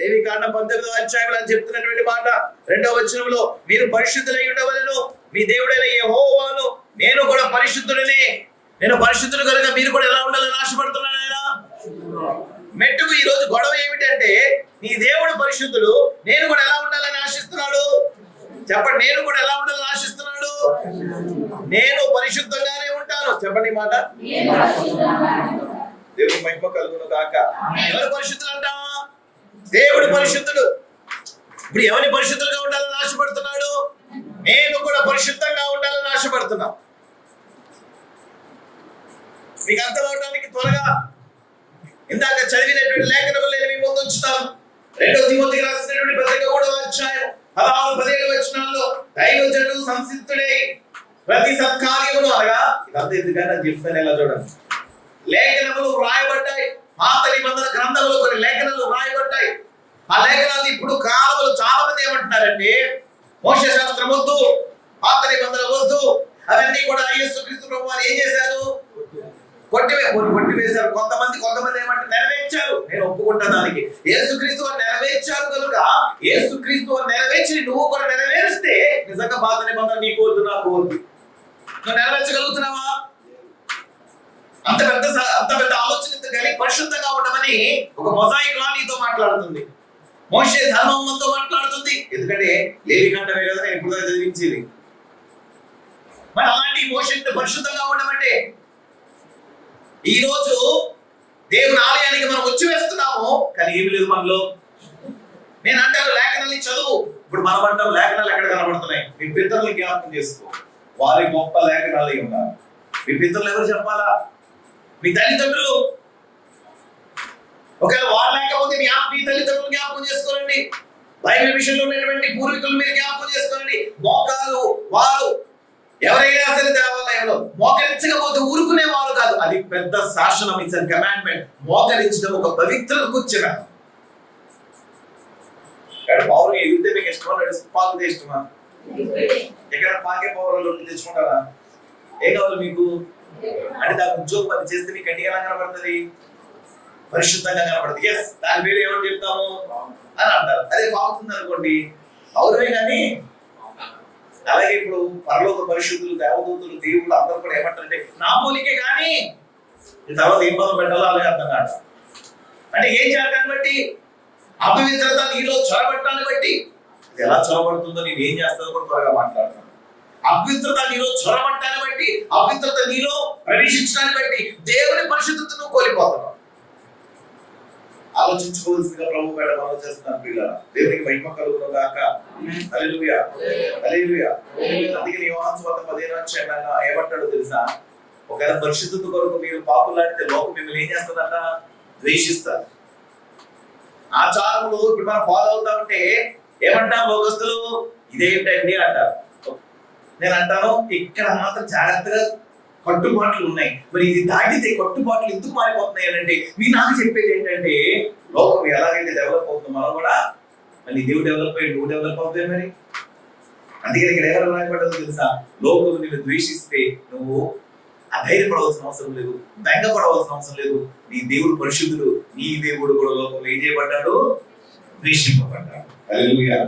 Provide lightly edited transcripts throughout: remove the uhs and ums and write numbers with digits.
లేవికాండం 18వ అధ్యాయంలో అని చెప్తున్నటువంటి మాట 2వ వచనంలో, మీరు పరిశుద్ధులై ఉండవలెను, మీ దేవుడైన యెహోవాను నేను కూడా పరిశుద్ధుడనే. నేను పరిశుద్ధుడు కనుక మీరు కూడా ఎలా ఉండాలని ఆశపడుతున్నాను ఆయన. మెట్టుకు ఈ రోజు గొడవ ఏమిటంటే, నీ దేవుడు పరిశుద్ధుడు, నేను కూడా ఎలా ఉండాలని ఆశిస్తున్నాడు. చెప్పండి, నేను కూడా ఎలా ఉండాలని ఆశిస్తున్నాడు. నేను పరిశుద్ధంగానే ఉంటాను. చెప్పండి మాట. దేవుడి మహిమ కలుగును గాక. ఎవరు పరిశుద్ధులు అంటావా? దేవుడు పరిశుద్ధుడు. ఇప్పుడు ఎవరి పరిశుద్ధులుగా ఉండాలని ఆశపడుతున్నాడు. నేను కూడా పరిశుద్ధంగా ఉండాలని ఆశపడుతున్నా. మీకు అర్థమవడానికి త్వరగా ఇందాక చదివినటువంటి లేఖనములు నేను మీ ముందు ఉంచుతాను. 2వ తిమోతికి రాసినటువంటి పత్రిక 3వ అధ్యాయం 16-17 వచనాల్లో, దైవజనుడు సంసిద్ధుడై ప్రతి సత్కార్యమును, అనగా ఇదంతా ఎందుకన్నా చెప్తాను, ఎలా చూడండి. లేఖనములు వ్రాయబడ్డాయి, పాత నిబంధన గ్రంథంలో కొన్ని లేఖనాలు వ్రాయబడ్డాయి. ఆ లేఖనాలు ఇప్పుడు కాలంలో చాలా మంది ఏమంటున్నారంటే, మోషే శాస్త్రం వద్దు, పాత నిబంధన వద్దు, అవన్నీ కూడా యేసుక్రీస్తు ప్రభువు వారు ఏం చేశారు, కొట్టివేశారు. కొంతమంది ఏమంటే నెరవేర్చారు. నేను ఒప్పుకుంటాను దానికి. యేసుక్రీస్తు వారు నెరవేర్చారు కనుక యేసుక్రీస్తు వారు నెరవేర్చి నువ్వు కూడా నెరవేరిస్తే నిజంగా పాత నిబంధన నీకు వద్దు, నాకు వద్దు. నువ్వు నెరవేర్చగలుగుతున్నావా? అంత పెద్ద ఆలోచన కలిగి పరిశుద్ధంగా ఉండమని ఒక మొజాయిక్ లా నీతో మాట్లాడుతుంది. మోషే ధర్మంతో మాట్లాడుతుంది. ఎందుకంటే లేవికాండమే కదా నేను ఇప్పుడు చదివించేది. మరి అలాంటి మోషే పరిశుద్ధంగా ఉండమంటే, ఈ రోజు దేవుని ఆలయానికి మనం వచ్చి వేస్తున్నాము, కానీ ఏమి లేదు మనలో. నేను అంటాను లేఖనాన్ని చదువు. ఇప్పుడు మనం అంటాం లేఖనాలు ఎక్కడ కనబడుతున్నాయి? మీ పితరులు జ్ఞాపకం చేసుకో, వారి గొప్ప లేఖనాలు ఉన్నారు. మీ పితరులు ఎవరు చెప్పాలా? మీ తల్లిదండ్రులు. ఒకవేళ వారు లేకపోతే మీ తల్లిదండ్రులు జ్ఞాపకం చేసుకోనండి. బైబిల్ విషయంలో ఉన్నటువంటి పూర్వీకులు మీరు జ్ఞాపకం చేసుకోనండి. మోకాలు వారు ఎవరైనా సరే దేవాలయంలో మోకరించకపోతే ఊరుకునేవారు కాదు. అది పెద్ద శాసనం, ఇట్స్ ఎ కమాండ్మెంట్. మోకరించడం ఒక పవిత్రతకు వచ్చిన. పౌరులు ఎగిరితే మీకు ఇష్టమా, పాకుతే ఇష్టమా? ఎక్కడ పాకే పౌరులు తెచ్చుకుంటారా? ఏం కావాలి మీకు అంటే దాని ఉద్యోగం అది చేస్తే మీకు కంటిగా ఎలా కనబడుతుంది? పరిశుద్ధంగా కనబడుతుంది. ఎస్, దాని పేరు ఏమని చెప్తాము అని అంటారు. అదే పాకుతుంది అనుకోండి, పౌరమే. కానీ అలాగే ఇప్పుడు పరలోక పరిశుద్ధులు, దేవదూతులు, దేవుళ్ళు అందరూ కూడా ఏమంటారంటే నా పోలికే, కానీ తర్వాత ఏం పదం పెట్టాలో అలాగే అర్థం కాదు. అంటే ఏం చేయాలని బట్టి, అపవిత్రత నీలో చొరబట్టాన్ని బట్టి, ఇది ఎలా చొరబడుతుందో నేను ఏం చేస్తానో కూడా త్వరగా మాట్లాడతాను. అపవిత్రత నీలో చొరబట్టాన్ని బట్టి, అపవిత్రత నీలో ప్రవేశించడాన్ని బట్టి దేవుని పరిశుద్ధతను కోల్పోతున్నావు. ఆలోచించుకోవాల్సిందిగా ప్రభు పేడ మనం చేస్తున్నాను పిల్లల. దేవునికి మహిమ కలుగును గాక. హల్లెలూయా, హల్లెలూయా. అందుకే యోహాను సువార్త 15వ అధ్యాయంలో ఏమంటాడో తెలుసా? ఒకవేళ పరిశుద్ధత కొరకు మీరు పాపులాడితే లోకం మిమ్మల్ని ఏం చేస్తుందంట? ద్వేషిస్తారు. ఆచారములు ఇప్పుడు మనం ఫాలో అవుతా ఉంటే ఏమంటాం లోకస్తులు? ఇదేంటండి అంటారు. నేను అంటాను ఇక్కడ మాత్రం జాగ్రత్తగా కట్టుబాట్లు ఉన్నాయి. మరి ఇది దాటితే కట్టుబాట్లు ఎందుకు మారిపోతున్నాయి అంటే, మీరు నాకు చెప్పేది ఏంటంటే, లోకం ఎలాగైతే డెవలప్ అవుతుందో మనం కూడా మళ్ళీ దేవుడు డెవలప్ అయ్యి నువ్వు డెవలప్ అవుతాయి. మరి అందుకని ఇక్కడ ఎవరు రాయబడ్డదో తెలుసా? లోకం నిన్ను ద్వేషిస్తే నువ్వు అధైర్యపడవలసిన అవసరం లేదు, బెంగపడవలసిన అవసరం లేదు. నీ దేవుడు పరిశుద్ధుడు. నీ దేవుడు కూడా లోకంలో ఏం చేయబడ్డాడు? ద్వేషింపబడ్డాడు. హల్లెలూయా.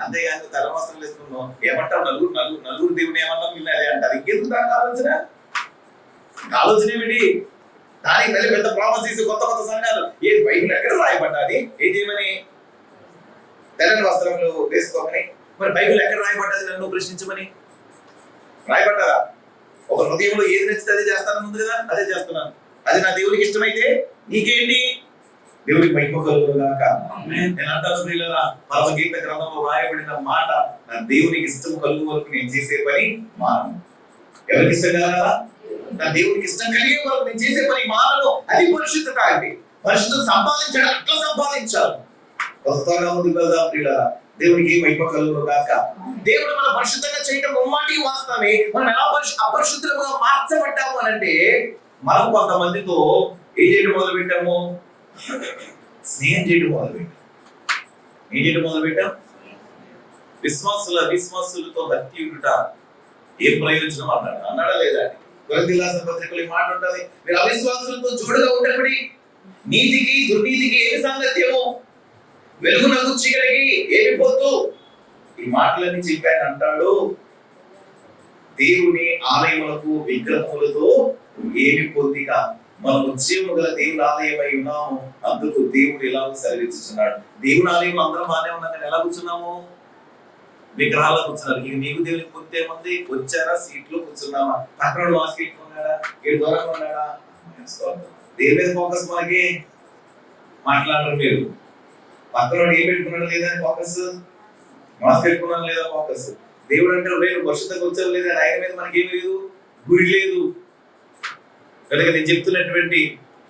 అంతేగాని ధర్మవస్త్రం వేసుకున్నాం ఏమంటారు? నలుగురు దేవుని ఏమన్నా వీళ్ళు అదే అంటారు. ఇంకెందుకు దానికి ఆలోచన ఏమిటి? దానికి మళ్ళీ పెద్ద ప్రామిసెస్, కొత్త సంఘాలు. ఏ బైబిల్ ఎక్కడ రాయబడ్డాది? ఏం చేయమని? తెల్లని వస్త్రములు వేసుకోమని. మరి బైబిల్ ఎక్కడ రాయబడ్డది? నన్ను ప్రశ్నించమని రాయబడ్డారా? ఒక హృదయంలో ఏది నచ్చితే అదే చేస్తానని ఉంది కదా, అదే చేస్తున్నాను. అది నా దేవునికి ఇష్టమైతే నీకేంటి? దేవునికి మహిమ కలుగును గాక. నేను అంటాను ప్రియులారా, పరమగీత గ్రంథంలో రాయబడిన మాట, నా దేవునికి ఇష్టం కలుగు వరకు నేను చేసే పని మానను. ఎవరికి ఇష్టం కలగాలా? నా దేవునికి ఇష్టం కలిగే వరకు నేను చేసే పని మానను. అది పరిశుద్ధత. అంటే పరిశుద్ధత సంపాదించాలి, అట్లా సంపాదించాలి. కొత్తగా ముందుకు వెళ్దాం ప్రియులారా. దేవునికి మహిమ కలుగును గాక. దేవుడు మనం పరిశుద్ధంగా చేయటం ముమ్మాటికి వాస్తవమే. మనం ఎలా అపరిశుద్ధులుగా మార్చబడ్డాము అని అంటే, మనం కొంతమందితో ఏం చేయడం మొదలు పెట్టాము? స్నేహం చేయడం మొదలుపెట్టాం. ఏం చేయడం మొదలుపెట్టాం? విశ్వాసులతో హత్యుట ఏ ప్రయోజనం అన్నాడా లేదా? కొరింథీ రాసిన పత్రికలో ఈ మాట ఉంటుంది. మీరు అవిశ్వాసులతో జోడుగా ఉండబడి నీతికి దుర్నీతికి ఏమి సాంగత్యమో వెలుగునకు చీకటికి ఏమి పొత్తు? ఈ మాటలన్నీ చెప్పాను అంటాడు. దేవుని ఆలయములకు విగ్రహములతో ఏమి పొందిక? మనము జీవము గల దేవుని ఆలయమై ఉన్నాము. అందుకు దేవుడు ఇలా సెలవిస్తున్నాడు. దేవుని ఆలయం అందరం బాగానే ఉన్నాం కానీ ఎలా కూర్చున్నాము? విగ్రహాల్లో కూర్చున్నారు. ఇక నీకు దేవునికి పొందే మంది వచ్చారా? సీట్లో కూర్చున్నామా? పక్కన మాస్క్ పెట్టుకున్నాడా? ఏడు దూరంగా ఉన్నాడా? దేని మీద ఫోకస్? మనకి మాట్లాడరు మీరు. పక్కన ఏం పెట్టుకున్నాడు లేదా ఫోకస్? మాస్క్ పెట్టుకున్నాను లేదా ఫోకస్? దేవుడు అంటే నేను పరిశుద్ధంగా వచ్చారు లేదా? ఆయన మీద మనకి ఏం లేదు, గురి లేదు. కనుక నేను చెప్తున్నటువంటి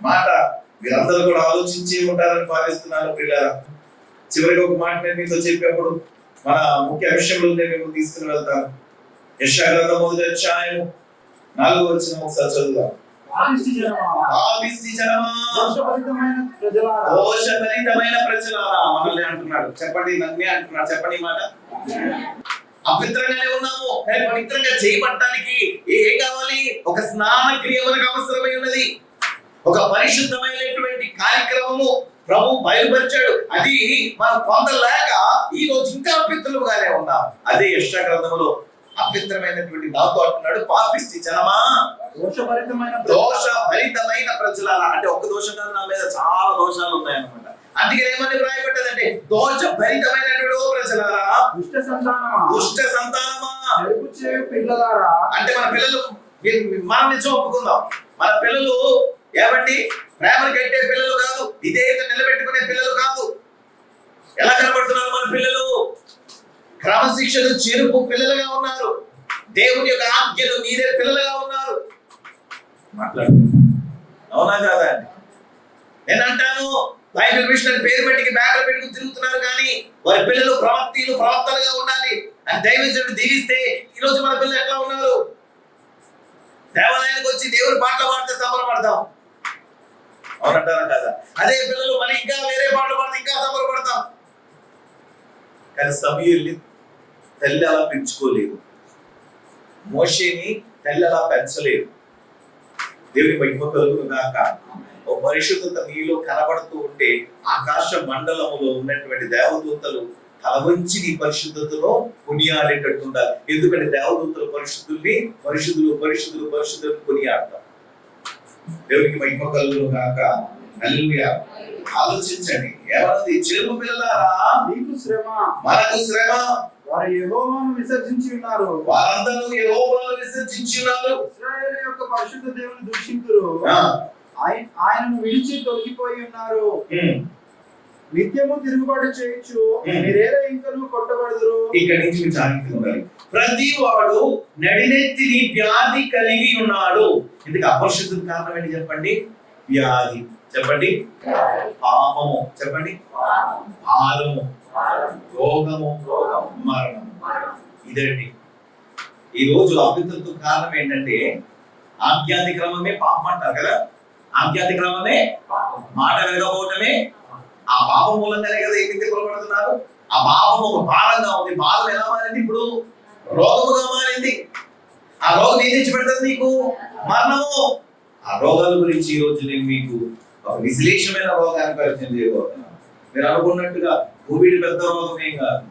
మాట మీరందరూ కూడా ఆలోచించి ఉంటారని భావిస్తున్నాను పిల్లరా. చివరికి ఒక మాట నేను మీతో చెప్పేప్పుడు మన ముఖ్య విషయంలో మేము తీసుకుని వెళ్తాను. యెషయా గ్రంథం 1వ అధ్యాయం 4వ వచనం ఒకసారి చదువుదాం. దోషభరితమైన ప్రజలారా, మనల్ని అంటున్నాడు. చెప్పండి, నన్నే అంటున్నాడు. చెప్పండి మాట. అపవిత్రంగానే ఉన్నాము. పవిత్రంగా చేయబడటానికి ఏం కావాలి? ఒక స్నాన క్రియ మనకు అవసరమై ఉన్నది. ఒక పరిశుద్ధమైనటువంటి కార్యక్రమము ప్రభు బయలుపరిచాడు. అది మనం పొందలేక ఈ రోజు ఇంకా అపవిత్రులుగానే ఉన్నాం. అదే యెషయా గ్రంథంలో అపవిత్రమైనటువంటి నాతో అంటున్నాడు, పాపిష్టి జనమా, దోషభరితమైన ప్రజలారా. అంటే ఒక్క దోషం కాదు, నా మీద చాలా దోషాలు ఉన్నాయన్నమాట. అందుకే ఏమని రాయబడ్డదంటే, దోషభరితమైనటువంటి ప్రజలారా, దుష్ట సంతానమా, పిల్లలారా. అంటే మన పిల్లలు, మనం నిజం ఒప్పుకుందాం, మన పిల్లలు ఏమండి ప్రేమను కట్టే పిల్లలు కాదు, ఇదేదో నిలబెట్టుకునే పిల్లలు కాదు. ఎలా కనబడుతున్నారు మన పిల్లలు? క్రమశిక్షణ చెరుపు పిల్లలుగా ఉన్నారు. దేవుని యొక్క ఆజ్ఞలు మీరే పిల్లలుగా ఉన్నారు. మాట్లాడు, అవునా కాదా అండి? నేను అంటాను, బైబిల్ మిషనరీ పేరు పెట్టి బ్యాగ్లో పెట్టుకుని తిరుగుతున్నారు కానీ వారి పిల్లలు ప్రవక్తలుగా ఉండాలి అని దైవజనుడు దీవిస్తే ఈరోజు మన పిల్లలు ఎట్లా ఉన్నారు? దేవాలయానికి వచ్చి దేవుని పాటలు పాడితే సంబరపడతాం, అవునంటారా కదా? అదే పిల్లలు మరి ఇంకా వేరే పాటలు పాడితే ఇంకా సంబరపడతాం. కానీ సమూయేలుని తల్లి అలా పెంచుకోలేదు, మోషేని తల్లి అలా పెంచలేదు. దేవుని మహిమ కలుగును గాక. ఓ పరిశుద్ధత నీలో కనబడుతూ ఉంటే ఆకాశ మండలములో ఉన్నటువంటి దేవదూతలు తలవంచి నీ పరిశుద్ధతలో కొనియాడేటట్టు ఉండాలి. ఎందుకంటే దేవదూతలు పరిశుద్ధుల్ని పరిశుద్ధులు కొనియాడతాం. దేవునికి మహిమ కలుగును గాక. హల్లెలూయా. ఆలోచించండి, ఏమన్నది? చెరుపు పిల్లలారా, మీకు శ్రమ, మనకు శ్రమ. వారు యెహోవాను విసర్జించి ఉన్నారు. వారందరూ యెహోవాను విసర్జించి ఉన్నారు. ఇశ్రాయేలు యొక్క పరిశుద్ధ దేవుని దూషింతురు. ఆయనను విడిచి తొలగిపోయి ఉన్నారు. నిత్యము తిరుగుబాటు చేయొచ్చు, మీరేలా ఇంకను కొట్టబడదురు. ఇక్కడి నుంచి మీరు జాగ్రత్తగా ఉండాలి. ప్రతి వాడు నడినెత్తిని వ్యాధి కలిగి ఉన్నాడు. ఎందుకు? అపరిశుద్ధత కారణం ఏంటి చెప్పండి? వ్యాధి. చెప్పండి. పాపము. చెప్పండి. భారము, రోగము, మరణం. ఇదండి ఈ రోజు అపవిత్రతకు కారణం ఏంటంటే ఆజ్ఞాతి క్రమమే పాపం అంటారు కదా. ఆజ్ఞాతి క్రమమే మాట వినకపోవటమే. ఆ పాపం మూలంగానే కదా ఏమి కొలబడుతున్నారు. ఆ పాపం ఒక భారంగా ఉంది. భారం ఎలా మారింది? ఇప్పుడు రోగముగా మారింది. ఆ రోగం ఏం తెచ్చి పెడుతుంది నీకు? మరణము. ఆ రోగాల గురించి ఈ రోజు నేను మీకు ఒక విశ్లేషమైన రోగాన్ని పరిచయం చేయబోతున్నాను. మీరు అనుకున్నట్టుగా కోవిడ్ పెద్ద రోగం ఏం కాదు.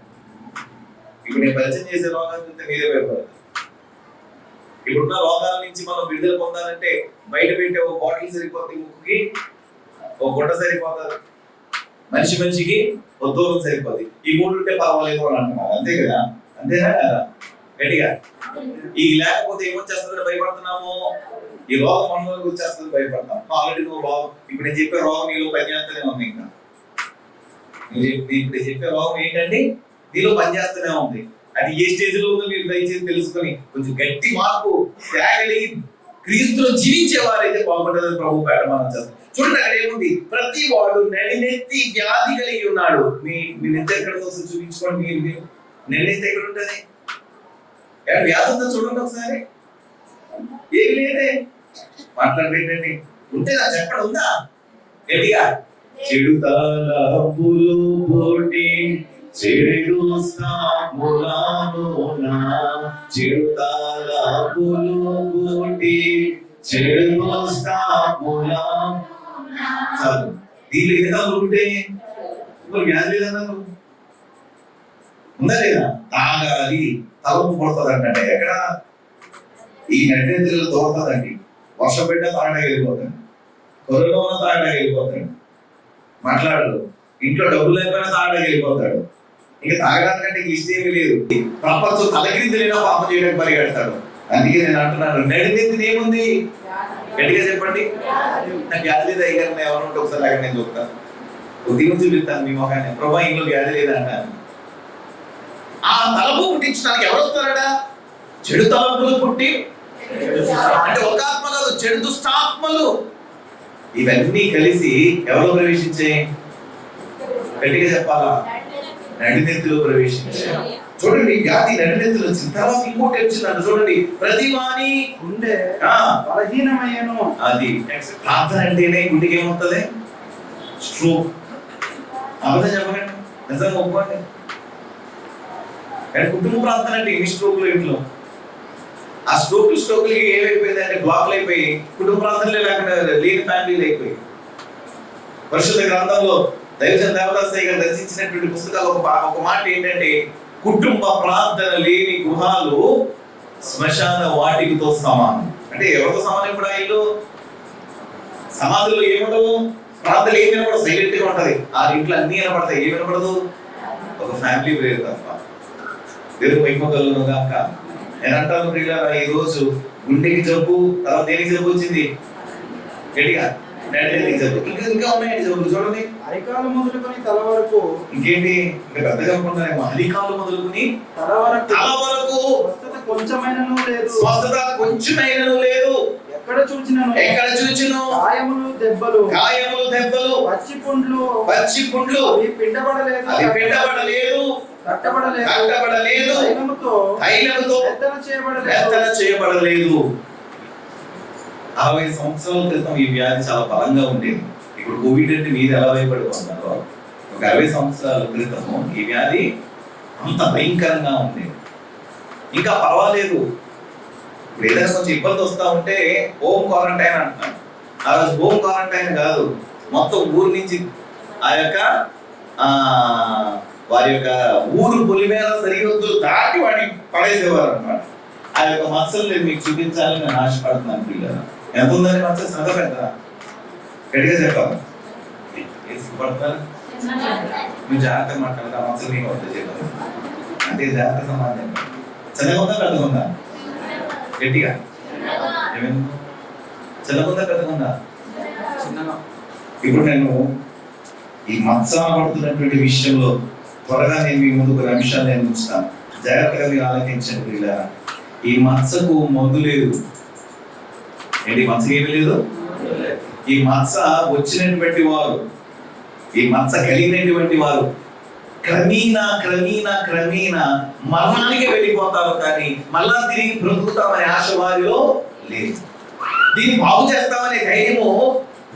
ఇప్పుడు నేను పరిచయం చేసే రోగాన్ని చూస్తే మీరే భయపడతారు. ఇప్పుడున్న రోగాల నుంచి మనం విడుదల పొందాలంటే బయట పెట్టే ఒక బాటిల్ సరిపోతుంది, ముక్కుకి ఒక గుడ్డ సరిపోతుంది, మనిషికి ఒక దూరం సరిపోతుంది. ఈ మూడు ఉంటే పర్వాలేదు అని అంటున్నారు. అంతే కదా? అంతేనా కదా? గట్టిగా ఈ లేకపోతే ఏమొచ్చేస్తుందని భయపడుతున్నాము. ఈ రోగం మనలోకి వచ్చేస్తుంది, భయపడతాం. ఆల్రెడీ నువ్వు రోగం, ఇప్పుడు నేను చెప్పే రోగం నీలో పనిచేస్తూనే ఉంది. ఇంకా ఇప్పుడు చెప్పే రోగం ఏంటంటే నీలో పనిచేస్తూనే ఉంది. అది ఏ స్టేజ్ లో ఉందో మీరు దయచేసి తెలుసుకొని కొంచెం గట్టి మార్పు తేగలిగి క్రీస్తులో జీవించేవారైతే బాగుంటుందని ప్రభు పేట మనం చేస్తాం. చూడండి, అక్కడ ఏముంది? ప్రతి వాడు నడినెత్తి వ్యాధి కలిగి ఉన్నాడు. మీ నెత్తి ఎక్కడ కోసం చూపించుకోండి. మీరు నెత్తి ఎక్కడ ఉంటుంది? వ్యాధి ఉందో చూడండి ఒకసారి. ఏం లేదే, మాట్లాడేటండి. ఉంటే నా చెప్పండి, ఉందా? గట్టిగా. చెడు తలపులు పోటీ చెడు సాములానునా, చెడు తలపులు పోటీ చెడు సాములా. చాలు. దీనిలో ఏదో ఉంటే మరి వ్యాధి లేదన్నా నువ్వు ఉందా లేదా? తాగాలి, తలపు పడుతుంది ఎక్కడ? ఈ నడినెత్తులలో తోడుతుందండి. వర్షం పెట్టినా తాగడానికి వెళ్ళిపోతాడు, కరోనా ఉన్న తాగడానికి వెళ్ళిపోతాడు, మాట్లాడదు. ఇంట్లో డబ్బులు లేకపోయినా తాగడానికి వెళ్ళిపోతాడు. ఇంకా తాగడానికంటే లిస్ట్ ఏమీ లేదు. ప్రపంచం తలకిందులైనా పాపం చేయడానికి పరిగెడతాడు. అందుకే నేను అంటున్నాను, నడినెత్తిది ఏముంది? గట్టిగా చెప్పండి. నాకు వ్యాధి లేదా అయ్యారు ఎవరు ఉంటే ఒకసారి అక్కడ నేను చూస్తాను, ఉద్యోగం చూపిస్తాను మీ మొహాన్ని. ప్రభా ఇంట్లో వ్యాధి లేదా అంటాను. ఆ తలపు పుట్టించడానికి ఎవరు వస్తారట? చెడు తలంపులు పుట్టి, అంటే ఒక ఆత్మ కాదు, చెడు దుష్టాత్మలు ఇవన్నీ కలిసి ఎవరు ప్రవేశించాయి? గట్టిగా చెప్పాలా? నడినెత్తిలో ప్రవేశించాయి. చూడండి, వ్యాధి నడినెత్తిలో వచ్చింది. తర్వాత ఇంకోటి వచ్చిందంట చూడండి, ప్రతివాని గుండె బలహీనమయ్యను. అది ప్రార్థన అంటేనే గుండెకి ఏమవుతుంది? స్ట్రోక్. అబద్ధం చెప్పకండి, నిజంగా ఒప్పుకోండి. కానీ కుటుంబ ప్రార్థన అంటే ఎన్ని స్ట్రోక్లు ఇంట్లో. ఆ స్ట్రోక్లకి ఏమైపోయింది అంటే బ్లాక్లు అయిపోయి కుటుంబ ప్రార్థనలే లేకుండా లేని ఫ్యామిలీలు అయిపోయి. పరిశుద్ధ గ్రంథంలో దైవజన దేవదాసయ్య గారు రచించినటువంటి పుస్తకాలు ఒక మాట ఏంటంటే, కుటుంబ ప్రార్థన లేని గృహాలు శ్మశాన వాటికతో సమానం. అంటే ఎవరితో సమానం? ఇప్పుడు ఆ ఇల్లు సమాధుల్లో ఏముండవు, ప్రార్థనలు ఏమి వినపడవు, సైలెంట్ గా ఉంటది. ఆ ఇంట్లో అన్ని వినపడతాయి, ఏమి వినపడదు? ఒక ఫ్యామిలీ ప్రేయర్ తప్ప. దేవుడు వైపుగలను కాక. నేను అంటాను ప్రియులారా, ఈ రోజు గుండెకి జబ్బు, తర్వాత దేనికి జబ్బు వచ్చింది? గట్టిగా నడినెత్తికి జబ్బు. ఇంకా ఉన్నాయండి జబ్బులు చూడండి. అరికాలు మొదలుకొని తల వరకు. ఇంకేంటి? ఇంకా పెద్దగా అనుకుంటారేమో. అరికాలు మొదలుకొని తల వరకు స్వస్థత కొంచెమైనను లేదు. స్వస్థత కొంచెమైనను లేదు. ఎక్కడ చూచినను గాయములు దెబ్బలు, పచ్చి పుండ్లు అవి పిండబడలేదు, కట్టబడలేదు, తైలముతో ఎత్తన చేయబడలేదు. 60 సంవత్సరాల క్రితం ఈ వ్యాధి చాలా బలంగా ఉండేది. ఇప్పుడు కోవిడ్ అంటే మీరు ఎలా భయపడిపోతున్నారో, ఒక 60 సంవత్సరాల క్రితం ఈ వ్యాధి అంత భయంకరంగా ఉండేది. ఇంకా పర్వాలేదు, ఇప్పుడు ఏదైనా కొంచెం ఇబ్బంది వస్తూ ఉంటే హోమ్ క్వారంటైన్ అంటున్నాను. ఆ రోజు హోమ్ క్వారంటైన్ కాదు, మొత్తం ఊరు నుంచి ఆ యొక్క వారి యొక్క ఊరు పొలిమేర సరిహద్దులు దాటి వాడిని పడేసేవారు అనమాట. ఆ యొక్క మత్సలు నేను మీకు చూపించాలని నేను ఆశపడుతున్నాను పిల్లలు. ఎంత ఉందని మత్సలు సంగ పెద్ద గట్టిగా చెప్పాలి. పడతారు నువ్వు జాగ్రత్తగా మాట్లాడతా, మత్సలు నీకు వద్ద చెప్పాలి అంటే జాగ్రత్త సమాధానం. చిన్నగా ఉందా పెద్దగా ఉందా? గట్టిగా ఏమైంది? చిన్నగా ఉందా పెద్దగా ఉందా? చిన్నగా. ఇప్పుడు నేను ఈ మత్స పడుతున్నటువంటి విషయంలో త్వరగా నేను మీ ముందు కొన్ని అంశాలు నేను ఉంచుతాను, జాగ్రత్తగా మీరు ఆలోచించండి పిల్లరా. ఈ మత్సకు మందు లేదు. ఏంటి మత్సకి ఏమీ లేదు? ఈ మత్స వచ్చినటువంటి వారు, ఈ మత్స కలిగినటువంటి వారు క్రమేణా మరణానికి వెళ్ళిపోతారు, కానీ మళ్ళా తిరిగి బ్రతుకుతామనే ఆశ వారిలో లేదు. దీన్ని బాగు చేస్తామనే ధైర్యము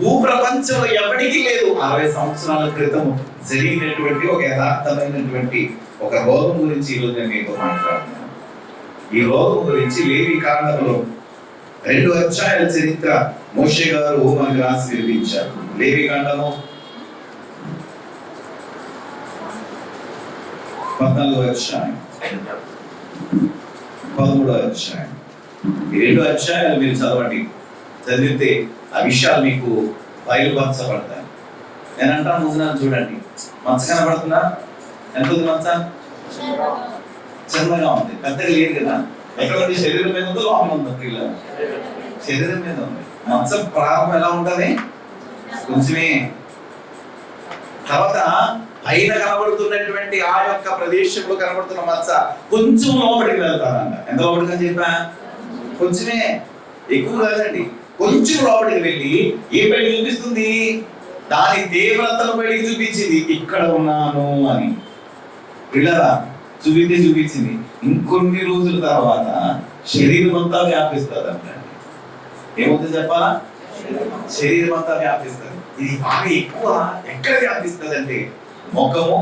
భూప్రపంచంలో ఎప్పటికీ లేదు. 60 సంవత్సరాల క్రితం జరిగినటువంటి ఒక యథార్థమైనటువంటి ఒక రోగం గురించి ఈరోజు నేను మీతో మాట్లాడుతున్నాను. ఈ రోగం గురించి లేవి కాండంలో 2 అధ్యాయాల చరిత్ర మోషే గారు మనకు రాసి వినిపించారు. లేవి కాండము 14వ అధ్యాయం, 13వ అధ్యాయం. ఈ 2 అధ్యాయాలు మీరు చదివితే ఆ విషయాలు మీకు బయలుపరచబడతాయి. నేను అంటాను, ముందు చూడండి, మచ్చ కనబడుతుందా? ఎంత ఉంది మచ్చ? చిన్నగా ఉంది, పెద్దగా లేదు కదా. ఎక్కడ ఉంది? శరీరం మీద ఉందో లోపల ఉందో? శరీరం మీద ఉంది. మచ్చ ప్రారంభం ఎలా ఉంటుంది? కొంచెమే. తర్వాత పైన కనబడుతున్నటువంటి ఆ యొక్క ప్రదేశంలో కనబడుతున్న మచ్చ కొంచెం లోపలికి వెళ్తానంట. ఎంత లోపలికి అని చెప్పా? కొంచెమే, ఎక్కువ కాదండి. కొంచెం లోపలికి వెళ్ళి ఏ బయటికి చూపిస్తుంది? దాని తీవ్రతను బయటికి చూపించింది. ఇక్కడ ఉన్నాను అని పిల్లరా చూపించింది. ఇంకొన్ని రోజుల తర్వాత శరీరం అంతా వ్యాపిస్తుంది అంట. ఏమవుతుంది చెప్పాలా? శరీరం అంతా వ్యాపిస్తుంది. ఇది బాగా ఎక్కువ ఎక్కడ వ్యాపిస్తుంది అంటే ముఖము,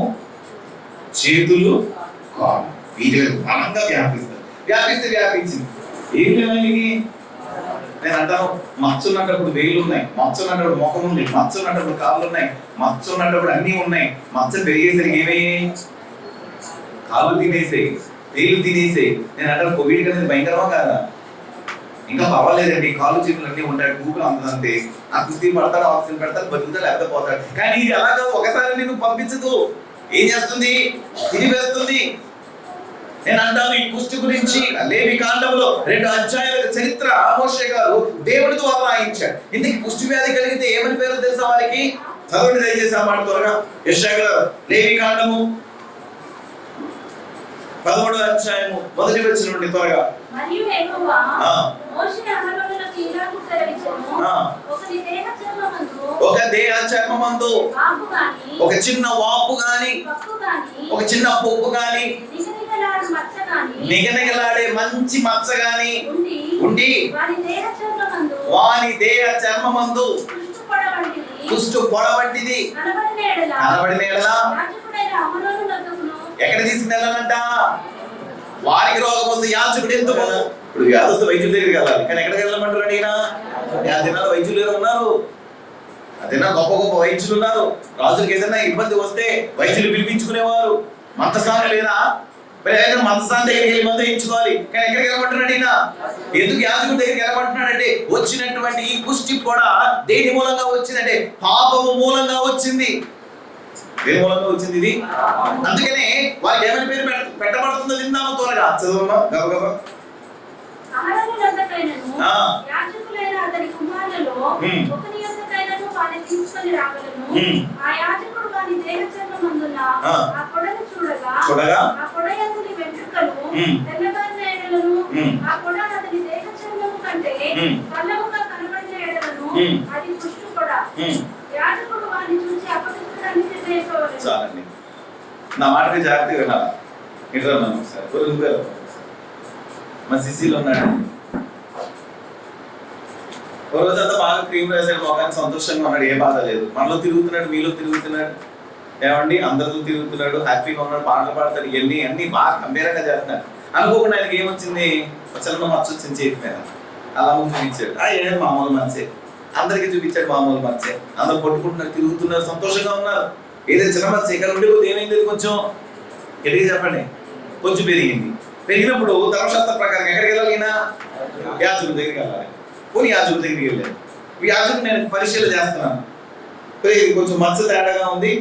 చేతులు, కాళ్ళు, వీటి బలంగా వ్యాపిస్తుంది. వ్యాపించింది. ఏం లేవనికి నేను అంటాను మచ్చ ఉన్నప్పుడు వేలు ఉన్నాయి, మచ్చ ఉన్నప్పుడు ముఖం ఉంది, మచ్చ ఉన్నప్పుడు కాళ్ళు ఉన్నాయి, మచ్చ ఉన్నప్పుడు అన్నీ ఉన్నాయి. మచ్చ పెరిగేసరికి ఏమయ్యాయి? కాళ్ళు తినేసాయి, వేలు తినేసాయి. నేను అంటాను కోవిడ్ అనేది భయంకరమా కాదా? ఇంకా పర్వాలేదండి, కాళ్ళు చేతులు అన్నీ ఉంటాయి, ఊపిరి అంతే, ఆ కుస్తీ పడతాడు, ఆక్సిజన్ పెడతాడు, బతుకుతా లేకపోతే పోతాడు. కానీ ఇది ఎలాగో ఒకసారి నేను పంపించదు, ఏం చేస్తుంది? తిరిగివేస్తుంది. నేను అంటాను ఈ కుస్తీ గురించి లేవి కాండంలో 2 అధ్యాయాల చరిత్ర మోషే గారు దేవుడి ద్వారా రాయించాడు. ఇందుకు కుష్టి వ్యాధి కలిగితే ఏమని పేరు తెలుసా వారికి? చదవండి దయచేసి ఆ మాట త్వరగా. యెషయా లేవి కాండము 13వ అధ్యాయము 1వ వచనం నుండి త్వరగా. మరియు యెహోవా మోషే అహరోనులకు ఇలాగు సెలవిచ్చెను, ఒక దేహ చర్మమందు ఒక చిన్న వాపు గాని, ఒక చిన్న పొక్కు గాని, నిగనిగలాడే మంచి మచ్చ గాని ఉండి వాని దేహ చర్మమందు కుష్టు పొడ వంటిది కనబడిన ఎడల ఎక్కడ తీసుకెళ్ళాలంట? వారికి రోగం వస్తే యాజకుడు ఎందుకు? ఇప్పుడు వ్యాధి వస్తే వైద్యుల దగ్గరికి వెళ్ళాలి, కానీ ఎక్కడికి వెళ్ళమంటారు? అడిగినా ఆ దినాలు వైద్యులు ఉన్నారు, అదేనా గొప్ప గొప్ప వైద్యులు ఉన్నారు. రాజులకు ఏదైనా ఇబ్బంది వస్తే వైద్యులు పిలిపించుకునేవారు. మంతసాను లేదా? మంతసాన్ దగ్గరికి వెళ్ళి మందు వేయించుకోవాలి, కానీ ఎక్కడికి వెళ్ళమంటున్నాడు ఈయన? ఎందుకు యాజకుడి దగ్గరికి వెళ్ళమంటున్నాడంటే వచ్చినటువంటి ఈ కుష్టి కూడా దేని మూలంగా వచ్చిందంటే పాపము మూలంగా వచ్చింది. దేని మూలంగా వచ్చింది ఇది? అందుకనే వారికి ఏమైనా పేరు పెట్టబడుతుందో విందాము త్వరగా. చదువమ్మా గబగబా. చూడగా చాలండి, నా మాటకి జాగ్రత్తగా వినాలా. ఇట్లా ఒకసారి మా సిసిలో ఉన్నాడు. ఒక రోజంతా బాగా క్రీమ్ రాసాడు, మొగానికి సంతోషంగా ఉన్నాడు, ఏ బాధ లేదు. మనలో తిరుగుతున్నాడు, మీలో తిరుగుతున్నాడు, ఏమండి అందరితో తిరుగుతున్నాడు, హ్యాపీగా ఉన్నాడు, పాటలు పాడతాడు, అన్ని బాగా గంభీరంగా చేస్తున్నాడు. అనుకోకుండా ఆయనకి ఏమొచ్చింది? చిన్న మచ్చ వచ్చింది చేతి మీద. అలా ముందు చూపించాడు, ఏదో మామూలు మచ్చే, అందరికీ చూపించాడు మామూలు మచ్చే. అందరు కొట్టుకుంటున్నారు, తిరుగుతున్నారు, సంతోషంగా ఉన్నారు. ఏదైనా చిన్న మచ్చ ఇక్కడ ఉండి ఏమైంది? కొంచెం గట్టిగా చెప్పండి. కొంచెం పెరిగింది. పెరిగినప్పుడు ధర్మశాస్త్ర ప్రకారం ఎక్కడికి వెళ్ళాలి? యాజకుడి దగ్గరికి వెళ్ళాలి. పోనీ యాజకుడి దగ్గరికి వెళ్ళాను. యాజకుడు నేను పరిశీలన చేస్తున్నాను, కొంచెం మచ్చ తేడాగా ఉంది.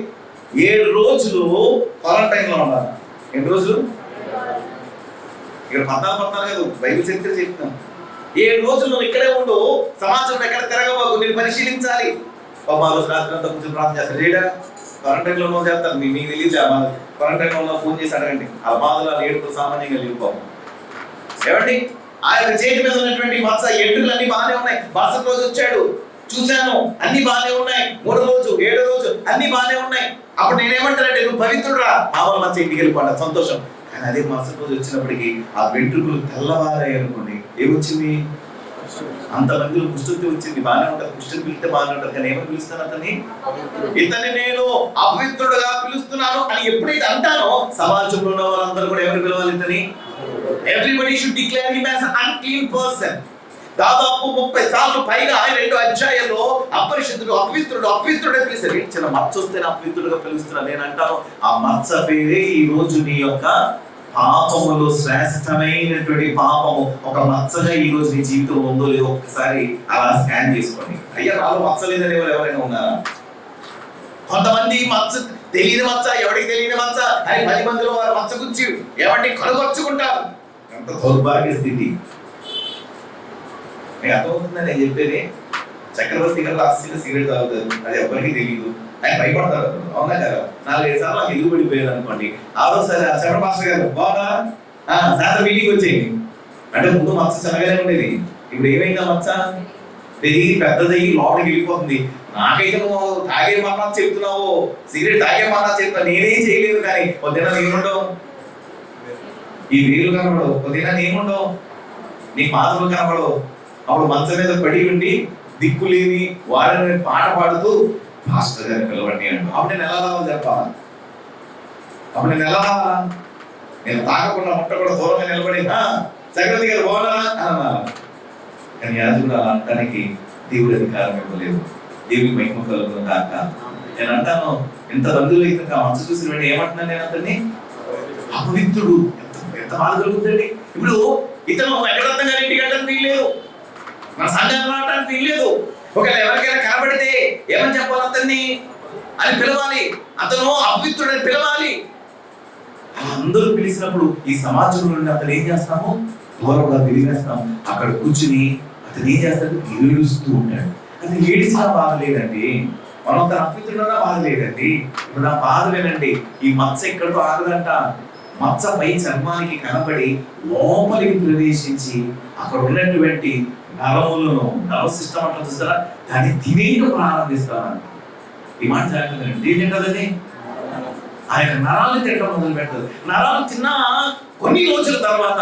7 రోజులు క్వారంటైన్లో ఉన్నారు. ఎన్ని రోజులు? ఇక్కడ 14 కాదు, బైబిల్ చరిత్ర చెప్తున్నాను. 7 రోజులు నువ్వు ఇక్కడే ఉండు, సమాజంలో ఎక్కడ తిరగబాకు, నేను పరిశీలించాలి. ఆ రోజు రాత్రి అంతా కొంచెం ప్రార్థన చేస్తారు. లేడా క్వారంటైన్ లో చేస్తారు, మీకు తెలియదు. క్వారంటైన్ లో ఫోన్ చేసి అడగండి. ఆ బాధలు ఆ ఏడుపులు సామాన్యంగా లేవుకోము. ఏమండి ఆ యొక్క చేతి మీద ఉన్నటువంటి మచ్చ ఎంట్రుకలు అన్ని బాగానే ఉన్నాయి. మరుసటి రోజు వచ్చాడు, చూశాను, అన్ని బాగానే ఉన్నాయి. 3వ రోజు 7వ రోజు అన్ని బాగానే ఉన్నాయి. అప్పుడు నేనేమంటానంటే నువ్వు పవిత్రుడురా, మామూలు మచ్చ ఇంటికి వెళ్ళిపోయినా సంతోషం. కానీ అదే మరుసటి రోజు వచ్చినప్పటికీ ఆ వెంట్రుకలు తెల్లవారాయి అనుకోండి, ఏమొచ్చింది? అంతమందిలో కుష్ఠుతి వచ్చింది. బాగానే ఉంటుంది, కుష్ఠుని పిలిస్తే బాగానే ఉంటుంది, కానీ ఏమని పిలుస్తాను అతన్ని? ఇతన్ని నేను అపవిత్రుడుగా పిలుస్తున్నాను అని ఎప్పుడైతే అంటానో సమాజంలో ఉన్న వాళ్ళందరూ కూడా ఎవరు పిలవాలి? ఇతని everybody should declare him as an unclean person. దాదాపు 30 సార్లు పైగా 2 అధ్యాయాల్లో అపరిశుద్ధుడు, అపవిత్రుడు, అపవిత్రుడే పిలిచారు. చిన్న మచ్చ వస్తే అపవిత్రుడుగా పిలుస్తున్నాను. నేను అంటాను ఆ మచ్చ పేరే ఈ రోజు నీ యొక్క పాపములో శ్రేష్టమైనటువంటి పాపము. ఒక మచ్చగా ఈ రోజు నీ జీవితం ఉందో లేదో ఒక్కసారి అలా స్కాన్ చేసుకోండి. అయ్యా నాలో మచ్చ లేదని ఎవరైనా ఉన్నారా? కొంతమంది మచ్చ తెలియని మచ్చ, ఎవరికి తెలియని మచ్చ అని 10 మందిలో వారు మచ్చ గురించి ఏమంటే కనుగొచ్చుకుంటారు. ఎంత దౌర్భాగ్య స్థితి. మీకు అర్థమవుతుందని నేను చెప్పేది. చక్రవర్తి గారు లాస్ట్ సిగరెట్ తాగుతారు, అది ఎవరికి తెలియదు, ఆయన భయపడతారు. అవునా కదా? 4-5 సార్లు నాకు ఎదుగు పడిపోయారు అనుకోండి. 6వ సారి చక్ర మాస్టర్ గారు బాగా సాయంత్రం మీటింగ్ వచ్చేయండి అంటే ముందు మచ్చ చిన్నగానే ఉండేది, ఇప్పుడు ఏమైందా మచ్చ పెరిగి పెద్దదయ్యి లోపలికి వెళ్ళిపోతుంది. నాకైతే నువ్వు తాగేమన్నా చెప్తున్నావు, సిగరెట్ తాగేమన్నా చెప్తా, నేనేం చేయలేదు. కానీ పొద్దున నేనుండవు, ఈ వేలు కనబడవు, పొద్దున నేనుండవు, నీ పాదలు కనబడవు. అప్పుడు మంచం మీద పడి ఉండి దిక్కులేని వారిని పాట పాడుతూ మాస్టర్ గారిని పిలవండి అంటూ అప్పుడు నేను ఎలా రావాలి చెప్పాలా? అప్పుడు నేను ఎలా రావాలా? నేను తాగకుండా ముట్ట కూడా దూరంగా నిలబడి చక్రవర్తి గారు బాగున్నారా అని అన్నా. కానీ యాజకుడు అలా అనడానికి దేవుడు అధికారం ఇవ్వలేదు. దేవుడికి మహిమ కలుగును కాక. నేను అంటాను, ఎంత బంధువులు అయితే మంచు చూసిన వెంటనే ఏమంటున్నాను నేను అతన్ని? అపవిత్రుడు. ఎంత బాధ కలుగుతుందండి. ఇప్పుడు ఇతను వెంకటరత్నం గారి ఇంటికి వెళ్ళడానికి వీల్లేదు, మన సంఘాన్ని రావడానికి వీల్లేదు. ఒకవేళ ఎవరికైనా కనబడితే ఏమని చెప్పాలి? అతన్ని అని పిలవాలి, అతను అపవిత్రుడని పిలవాలి. అందరూ పిలిచినప్పుడు ఈ సమాజంలో నుండి అతను ఏం చేస్తాము? దూరంగా తిరిగేస్తాం. అక్కడ కూర్చుని అతను ఏం చేస్తాడు? ఏడుస్తూ ఉంటాడు. అది ఏడిచిన బాధ లేదండి, మనం తన అపవిత్రుడన్నా బాధ లేదండి. ఇప్పుడు నా బాధ వినండి, ఈ మచ్చ ఎక్కడితో ఆగదంట. మచ్చ పై చర్మానికి కనబడి లోపలికి ప్రవేశించి అక్కడ ఉన్నటువంటి నరములను, నరసిస్టం అంటారు చూస్తారా, దాన్ని తినేయడం ప్రారంభిస్తాను. ఈ మాట జాగ్రత్తగా ఏం తింటదని? ఆ యొక్క నరాలు తినడం మొదలు పెడతారు. నరాలు తిన్నా కొన్ని రోజుల తర్వాత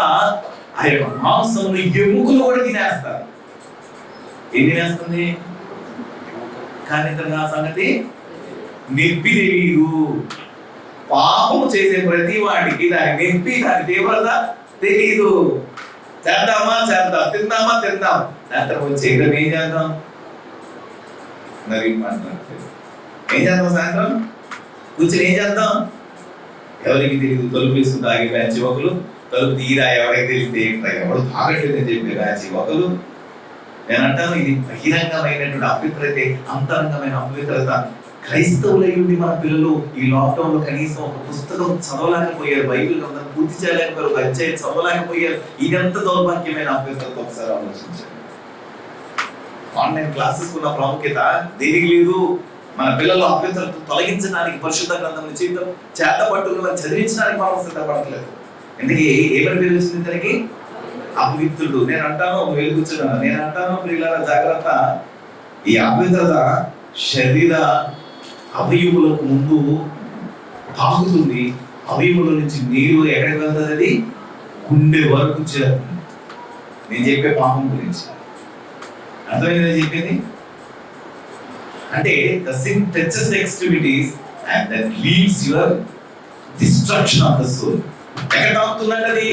ఆ యొక్క మాంసములు, ఎముకలు కూడా తినేస్తారు. ఏం తినేస్తుంది? కానీ ఇతరుగా సంగతి నొప్పి తెలియదు. పాపము చేసే ప్రతి వాడికి దాని నొప్పి, దాని తీవ్రత తెలియదు. చేద్దామా చేద్దాం, తిందామా తిందాం, సాయంత్రం చేయడం ఏం చేద్దాం? మరి ఏం చేద్దాం? సాయంత్రం కూర్చొని ఏం చేద్దాం? ఎవరికి తెలియదు. తలుపు వేసుకుని తాగే బ్యాచ్ ఒకరు, తలుపు తీరా ఎవరికి తెలియదు ఎవరు తాగట్లేదని చెప్పే బ్యాచ్ ఒకరు. నేను అంటాను, ఇది బహిరంగమైనటువంటి అపవిత్రత, అంతరంగమైన అపవిత్రత. క్రైస్తవులై ఉండి మన పిల్లలు ఈ లాక్డౌన్ లో కనీసం ఒక పుస్తకం చదవలేకపోయారు, బైబిల్ గ్రంథం పూర్తి చేయలేకపోయారు, ఒక అధ్యాయం చదవలేకపోయారు. ఇదంతా దౌర్భాగ్యమైన అపవిత్రత. ఒకసారి ఆలోచించారు. ఆన్లైన్ క్లాసెస్ ఉన్న ప్రాముఖ్యత దేనికి లేదు? మన పిల్లలు అపవిత్రత తొలగించడానికి పరిశుద్ధ గ్రంథం చేత పట్టుకుని చదివించడానికి మనం సిద్ధపడట్లేదు. ఎందుకే ఏమని పేరు వచ్చింది ఇతనికి? అపవిత్రుడు. నేను అంటాను, వెళ్ళి కూర్చున్నాను, నేను అంటాను ప్రియులారా జాగ్రత్త. ఈ అపవిత్రత శరీర అవయవులకు ముందు తాగుతుంది. అవయవుల నుంచి నీరు ఎక్కడికి వెళ్తుంది? అది గుండె వరకు చేరుతుంది. నేను చెప్పే పాపం గురించి అర్థమైంది నేను చెప్పింది అంటే the sin touches the extremities and that leads your destruction of the soul. ఎక్కడ తాగుతుందంటే అది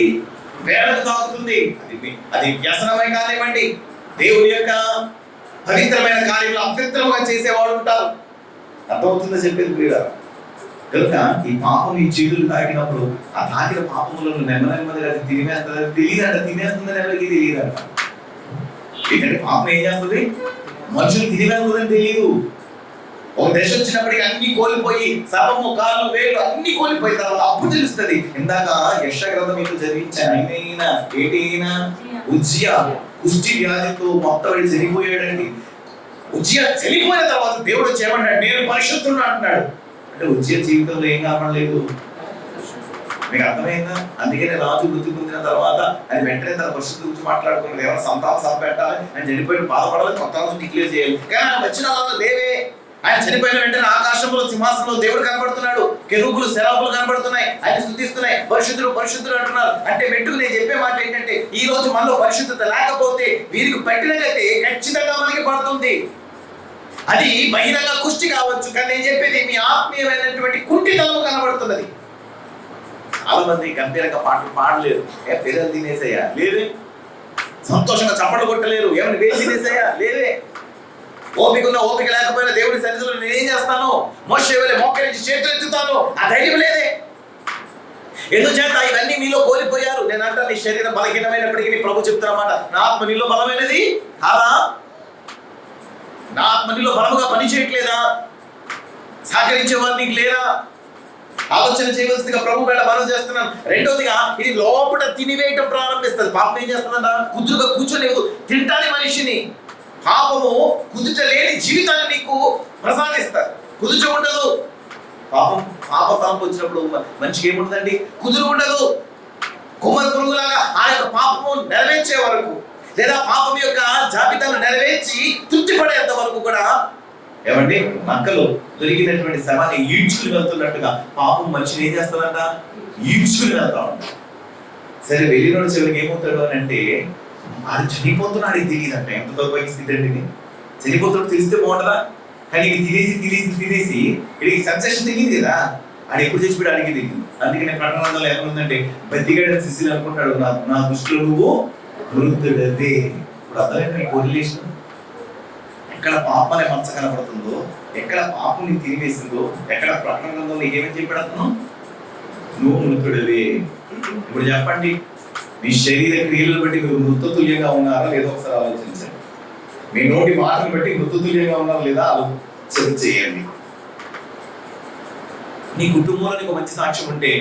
వేళకు తాగుతుంది. అది వ్యసనమై కానివ్వండి, దేవుని యొక్క పవిత్రమైన కార్యంలో అపవిత్రంగా చేసేవాడు ఉంటారు. అర్థమవుతుందో చెప్పేది ప్రియుడా? కనుక ఈ పాపం, ఈ చెడులు తాకినప్పుడు ఆ తాకిన పాపములను నెమ్మదిగా తినేస్తుంది. తెలియదంట, తినేస్తుందని ఎవరికి తెలియదంట. ఏంటంటే పాపం ఏం చేస్తుంది? మనుషులు తినేస్తుందని తెలియదు. ఒక దశ వచ్చినప్పటికీ అన్ని కోల్పోయి, సర్వము, కాళ్ళు, వేలు అన్ని కోల్పోయిన తర్వాత అప్పుడు తెలుస్తుంది. ఇందాక యెషయా గ్రంథం మీకు చదివించాను. ఏటైనా ఉజ్జియా కుష్టి వ్యాధితో మొత్తం చనిపోయాడండి. ఉజ్జియా చనిపోయిన తర్వాత దేవుడు చేయమన్నాడు, నేను పరిశుద్ధుడు అంటున్నాడు. అంటే ఉజ్జియా జీవితంలో ఏం కావట్లేదు. మీకు అర్థమైందా? అందుకనే రాజు వృత్తి పొందిన తర్వాత అది వెంటనే తన పరిశుద్ధ గురించి మాట్లాడుకున్నాడు. ఎవరు సంతానం సంపెట్టాలి, ఆయన చనిపోయిన బాధపడాలి, కొత్త రాజు డిక్లేర్ చేయాలి. కానీ ఆయన వచ్చిన వాళ్ళు లేవే. ఆయన చనిపోయిన వెంటనే ఆకాశంలో సింహాసనంలో దేవుడు కనబడుతున్నాడు, కెరూబులు, శరాబులు కనబడుతున్నాయి, ఆయన స్తుతిస్తున్నాయి, పరిశుద్ధుడు పరిశుద్ధుడు అంటున్నారు. అంటే మెట్టుకు నేను చెప్పే మాట ఏంటంటే, ఈ రోజు మనలో పరిశుద్ధత లేకపోతే వీరికి పట్టినట్లయితే ఖచ్చితంగా మనకి పడుతుంది. అది బహిరంగ కుష్టి కావచ్చు, కానీ నేను చెప్పేది మీ ఆత్మీయమైనటువంటి కుంటితనం కనబడుతున్నది. చాలా మంది గంభీరంగా పాటలు పాడలేరు. పిల్లలు తినేసయ్యా లేవే. సంతోషంగా చప్పట్లు కొట్టలేరు. ఏమైనా వేలు తినేసయ్యా లేవే. ఓపిక ఉన్న ఓపిక లేకపోయినా దేవుడి సన్నిధిలో నేనేం చేస్తాను? మోషే వలె మోకరించి చేతులు ఎత్తుతాను. ఆ ధైర్యం లేదే. ఎందుచేత ఇవన్నీ మీలో కోల్పోయారు. నేను అంటాను, నీ శరీరం బలహీనమైనప్పటికీ ప్రభు చెప్తున్నమాట, నా ఆత్మ నీలో బలమైనది కాదా? నా ఆత్మ నీలో బలముగా పని చేయట్లేదా? సహకరించేవారు నీకు లేరా? ఆలోచన చేయవలసిందిగా ప్రభు వేళ మనం చేస్తున్నాను. రెండోదిగా ఇది లోపల తినివేయటం ప్రారంభిస్తుంది. పాపం ఏం చేస్తుందంట? కుదురుగా కూర్చొని తింటాని మనిషిని. పాపము కుదుట లేని జీవితాన్ని నీకు ప్రసాదిస్తారు. కుదుట ఉండదు. పాప తాంపు వచ్చినప్పుడు మనిషికి ఏముంటుందండి? కుదురు ఉండదు. కుమ్మరి పురుగులాగా ఆ యొక్క పాపము నెరవేర్చే వరకు, లేదా పాపం యొక్క జాబితాను నెరవేర్చి తృప్తి పడేంత వరకు కూడా ఏమండి నక్కలు దొరికినటువంటి శవాన్ని ఈడ్చుకుని వెళ్తున్నట్టుగా పాపం మనిషిని ఏం చేస్తుందంట? ఈడ్చుకుని వెళ్తా ఉంటాడు. సరే, వెళ్ళినోడు చివరికి ఏమవుతాడు అని అంటే, అది చనిపోతున్నాడు తెలియదంట. ఎంత దౌర్భాగ్య స్థితి అండి. చనిపోతున్నాడు తెలిస్తే బాగుంటుందా? కానీ తినేసి ఇది సెన్సేషన్ తెలియదు కదా. ఆడు ఎప్పుడు చచ్చిపోయాడు అడిగి తెలియదు. అందుకని ప్రకటనలో ఏమనుందంటే, బతిగాడని శిష్యులు అనుకుంటాడు, నా దృష్టిలో నువ్వు వృద్ధుడవే. ఇప్పుడు అర్థమైంది మీ కోరిలేషన్. ఎక్కడ పాపం అనే మచ్చ కనపడుతుందో, ఎక్కడ పాపం ని తిరిగేసిందో, ఎక్కడ ప్రకటన గ్రంథంలో ఏమని చెప్పాడు అతను? నువ్వు మృతుడివి. ఇప్పుడు చెప్పండి, మీ శరీర క్రియలను బట్టి మీరు మృతతుల్యంగా ఉన్నారా లేదో ఒకసారి ఆలోచించండి. మీ నోటి మాటను బట్టి మృతతుల్యంగా ఉన్నారా లేదా ఆలోచన చేయండి. నీ కుటుంబంలో నీకు మంచి సాక్ష్యం ఉంటే,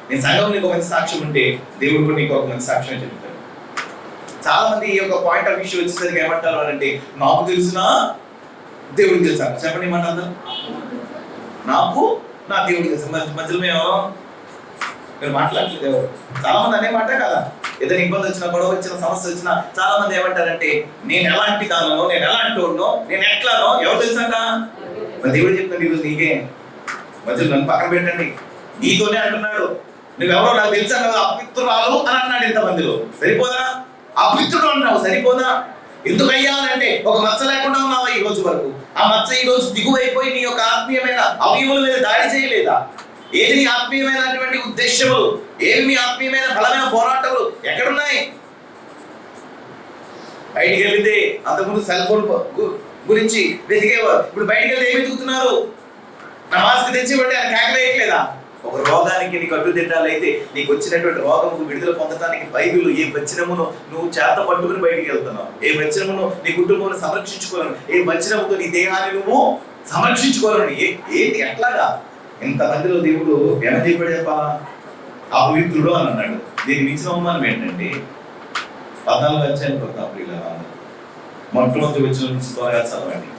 నీ సంఘంలో నీకు మంచి సాక్ష్యం ఉంటే, దేవుడు కూడా నీకు ఒక మంచి సాక్ష్యం చెప్తాడు. చాలా మంది ఈ యొక్క పాయింట్ ఆఫ్ ఇష్యూ వచ్చేసరికి ఏమంటారు అంటే, నాకు తెలుసునా దేవుడికి తెలుసా? చెప్పండి ఏమంటారు? నాకు నా దేవుడికి తెలుసు. మధ్యలో మేము మీరు మాట్లాడలేదు ఎవరు. చాలా మంది అనే మాట కదా, ఏదైనా ఇబ్బంది వచ్చినా, గొడవ వచ్చిన, సమస్య వచ్చినా చాలా మంది ఏమంటారంటే, నేను ఎలాంటి దానో, నేను ఎలాంటి వాడినో, నేను ఎట్లానో ఎవరు తెలుసంట? దేవుడు చెప్తాడు, ఈరోజు నీకే. మధ్యలో నన్ను పక్కన పెట్టండి, నీతోనే అంటున్నాడు. నువ్వెవరో నాకు తెలుసా కదా, అపవిత్రురాలు అని అన్నాడు. ఇంతమందిలో సరిపోదా? అపవిత్రుడు అన్నావు, సరిపోదా? ఎందుకయ్యా అంటే, ఒక మచ్చ లేకుండా ఉన్నావా ఈ రోజు వరకు? ఆ మచ్చ ఈ రోజు దిగువైపోయి నీ యొక్క ఆత్మీయమైన అవయవుల మీద దాడి చేయలేదా? ఏది నీ ఆత్మీయమైనటువంటి ఉద్దేశములు, ఏమి మీ ఆత్మీయమైన బలమైన పోరాటాలు ఎక్కడున్నాయి? బయటికి వెళ్తే అంతకుముందు సెల్ ఫోన్ గురించి వెతికేవారు, ఇప్పుడు బయటికి వెళ్తే ఏమి వెతుకుతున్నారు? నమాజ్కి తెచ్చివ్వండి అని కేకలేయట్లేదా? ఒక రోగానికి నీకు అడ్డుదిడ్డాలైతే నీకు వచ్చినటువంటి రోగముకు విడుదల పొందడానికి బైబిల్ ఏ వచనమును నువ్వు చేత పట్టుకుని బయటికి వెళ్తున్నావు, ఏ వచనమును నీ కుటుంబాన్ని సంరక్షించుకోవాలని, ఏ వచనముతో నీ దేహాన్ని నువ్వు సంరక్షించుకోవాలని, ఏంటి ఎట్లాగా? ఇంతమందిలో దేవుడు ఏమని చెప్పాడు చెప్పాలా? అపవిత్రుడు అని అన్నాడు. దీనికి మించిన అవమానం ఏంటంటే, 14 అధ్యాయం ప్రియుల మొట్టమొదటి వచనం నుంచి త్వరగా చదవండి.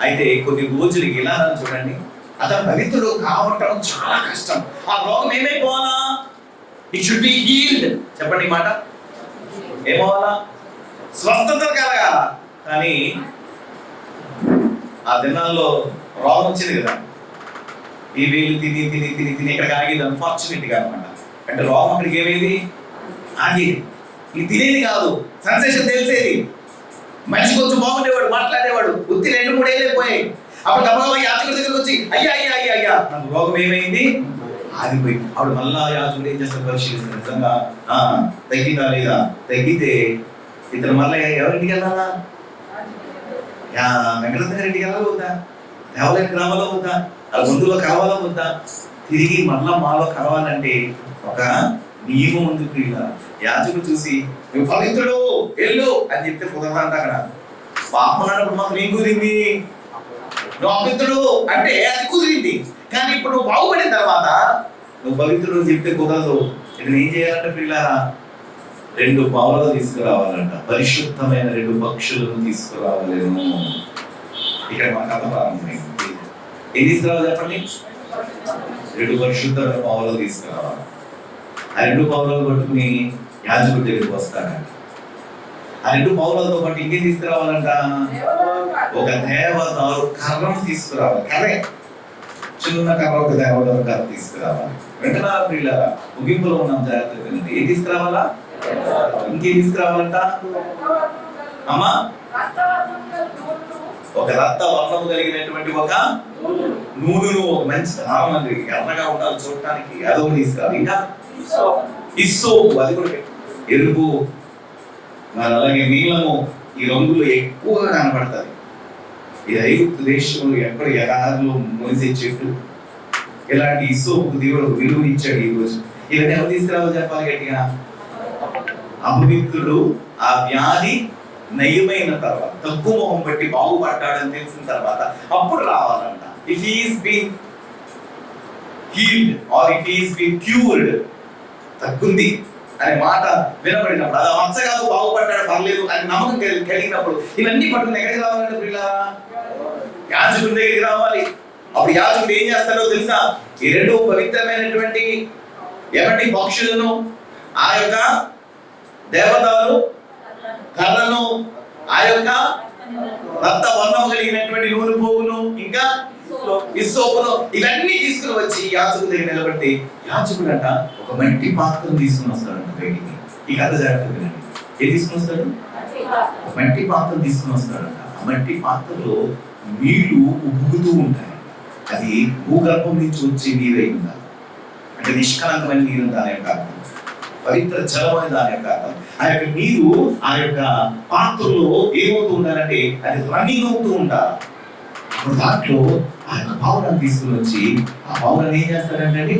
అయితే కొన్ని రోజులకి ఇలా చూడండి, అతను పవిత్రుడు కావటం చాలా కష్టం. ఆ రోగం ఏమైపోవాలా? It should be healed. చెప్పండి ఈ మాట. ఏమవ్వాలా? స్వస్థత కలగాల. కానీ ఆ దినాల్లో రోగం వచ్చింది కదా, ఈ వేలు తిని తిని తిని తిని ఇక్కడికి ఆగేది. అన్ఫార్చునేట్గా అనమాట. అంటే రోగం అక్కడికి ఏమేది? ఆగేది. ఇది తినేది కాదు, సెన్సేషన్ తెలిసేది. మనిషి కొంచెం బాగుండేవాడు, మాట్లాడేవాడు, ఉత్తి 2-3 ఏళ్ళే పోయాయి. అప్పుడు గబగబా యాజకుడి దగ్గరికి వచ్చి అయ్యా అయ్యా అయ్యా అయ్యా నాకు రోగం ఏమైంది? ఆగిపోయి. ఆవిడ మళ్ళా యాజకుడు ఏం చేస్తారు? పరిశీలిస్తారు. నిజంగా తగ్గిందా లేదా? తగ్గితే ఇతను మళ్ళీ ఎవరింటికి వెళ్ళాలా? వెంకటరత్న గారి ఇంటికి వెళ్ళాలా వద్దా? దేవాలయానికి రావాలా వద్దా? ఆ బంధువులో కలవాలా వద్దా? తిరిగి మళ్ళా మాలో కలవాలంటే ఒక నియమం ఉంది ప్రియుల. యాజకుడు చూసి నువ్వు పవిత్రుడు వెళ్ళు అని చెప్తే కుదరదంట. అక్కడ పాపం అన్నప్పుడు మాత్రం ఏం కుదిరింది? నువ్వు అపవిత్రుడు అంటే అది కుదిరింది. కానీ ఇప్పుడు నువ్వు బాగుపడిన తర్వాత నువ్వు పవిత్రుడు చెప్తే కుదరదు. ఇక్కడ ఏం చేయాలంటే ప్రియులారా, 2 పావులు తీసుకురావాలంట. పరిశుద్ధమైన 2 పక్షులను తీసుకురావాలేను. ఇక్కడ మన కథ ప్రారంభమైంది. ఏం తీసుకురావాలి చెప్పండి? 2 పరిశుద్ధమైన పావులు తీసుకురావాలి. ఆ 2 పావులను పట్టుకుని యాజకుడి దగ్గరికి వస్తాడంట. ఆ 2 పావులతో పాటు ఇంకేం తీసుకురావాలంట? ఒక దేవదారు కర్రను తీసుకురావాలి. కర్రే, చిన్న కర్ర, ఒక దేవదారు కర్ర తీసుకురావాలి. వెంటనే ప్రియులారా, ముగింపులో ఉన్నాం, జాగ్రత్తగా. ఏం తీసుకురావాలా? ఇంకేం తీసుకురావాలంట అమ్మా? ఒక రక్త వర్ణము కలిగినటువంటి ఒక నూనెను, ఒక మంచి దారం, అండి ఎర్రగా ఉండాలి చూడటానికి, అదో తీసుకురావాలి. ఇంకా ఇస్సోపు, అది కూడా ఎరుపు, అలాగే నీలము, ఈ రంగులు ఎక్కువగా కనపడుతుంది. ఈ ఐగుప్తు దేశంలో ఎక్కడ ఎడారిలో మోసే చెట్టు, ఇలాంటి ఇస్సోపుకు దేవుడు విలువనిచ్చాడు. ఈ రోజు ఇవన్నీ ఎవరు తీసుకురావాలి చెప్పాలి గట్టిగా? అపవిత్రుడు ఆ వ్యాధి నయమైన తర్వాత, తక్కువ మొహం బట్టి బాగుపడ్డాడని తెలిసిన తర్వాత అప్పుడు రావాలంట. If he is been healed or if he is been cured, తగ్గుంది అనే మాట వినబడినప్పుడు, అది మచ్చ కాదు, బాగుపడ్డాడు పర్లేదు అని నమ్మకం కలిగినప్పుడు ఇవన్నీ పట్టుకుని ఎక్కడికి రావాలంటే ప్రియులారా? యాజకుడి దగ్గరికి రావాలి. అప్పుడు యాజకుడు ఏం చేస్తాడో తెలుసా? ఈ 2 పవిత్రమైనటువంటి ఏమంటే పక్షులను, ఆ యొక్క దేవదారు కర్రను, ఆ యొక్క రక్త వర్ణము కలిగినటువంటి నూనె పోగును, ఇంకా ఇస్సోపును, ఇవన్నీ తీసుకుని వచ్చి యాజకుడి దగ్గర నిలబడితే యాజకుడు అంట ఒక మట్టి పాత్రను తీసుకుని వస్తాడంట బయటికి. ఈ కథ జాగ్రత్తగా ఏం తీసుకుని వస్తాడు? మట్టి పాత్రను తీసుకుని వస్తాడంట. ఆ మట్టి పాత్రలో నీళ్లు ఉబ్బుతూ ఉంటాయి. అది భూగర్భం నుంచి వచ్చే నీరై ఉండాలి. అంటే నిష్కలంకమైన నీరు దాని యొక్క అర్థం, పవిత్ర జలం అని దాని యొక్క అర్థం. ఆ యొక్క నీరు ఆ యొక్క పాత్రలో ఏమవుతూ ఉండాలంటే అది రన్నింగ్ అవుతూ ఉండాలి. ఇప్పుడు దాంట్లో ఆ యొక్క పావురాన్ని తీసుకుని వచ్చి ఆ పావురాన్ని ఏం చేస్తారంటే అండి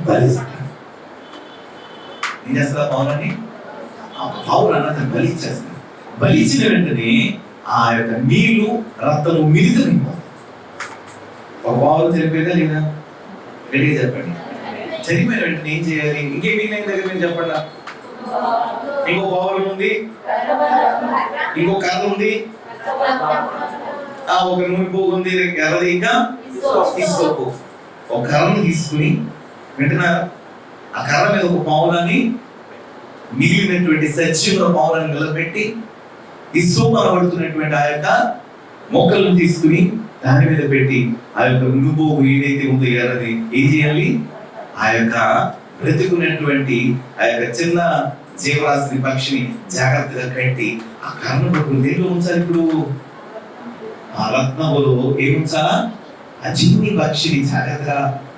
బలిస్తారు. ఏం చేస్తారు ఆ పావురాన్ని? ఆ పావురాన్ని అతను బలిచ్చేస్తారు. బలిచిన వెంటనే ఆ యొక్క నీళ్లు రక్తము మిళితమైపోతుంది. ఒక పావురం చనిపోయిందా లేదా? గట్టిగా చెప్పండి. చనిపోయిన వెంటనే ఏం చేయాలి? ఇంకేం దగ్గర మీరు చెప్పండి. ఇంకో పావురం ఉంది, ఇంకో కర్ర ఉంది, ఒక నూనె పోగు ఉంది, ఎర్రది, ఇంకా ఇసుక. ఒక కర్రను తీసుకుని వింటున్నారా? ఆ కర్ర మీద ఒక పావురాన్ని, మిగిలినటువంటి సజీవ పావురాన్ని నిలబెట్టి ఇసుక అనబడుతున్నటువంటి ఆ యొక్క మొక్కలను తీసుకుని దాని మీద పెట్టి ఆ యొక్క నూనెపోగు ఏదైతే ఉందో ఎర్రది ఏం చేయాలి? ఆ యొక్క బ్రతుకున్నటువంటి ఆ యొక్క చిన్న జీవరాశిని, పక్షిని జాగ్రత్తగా కట్టి ఆ కర్రను పట్టుకుని దేంట్లో ఉంచాలి? ఇప్పుడు ఆ రత్నములో ఏముంచాలా? ఆ చిన్ని పక్షిని జాగ్రత్తగా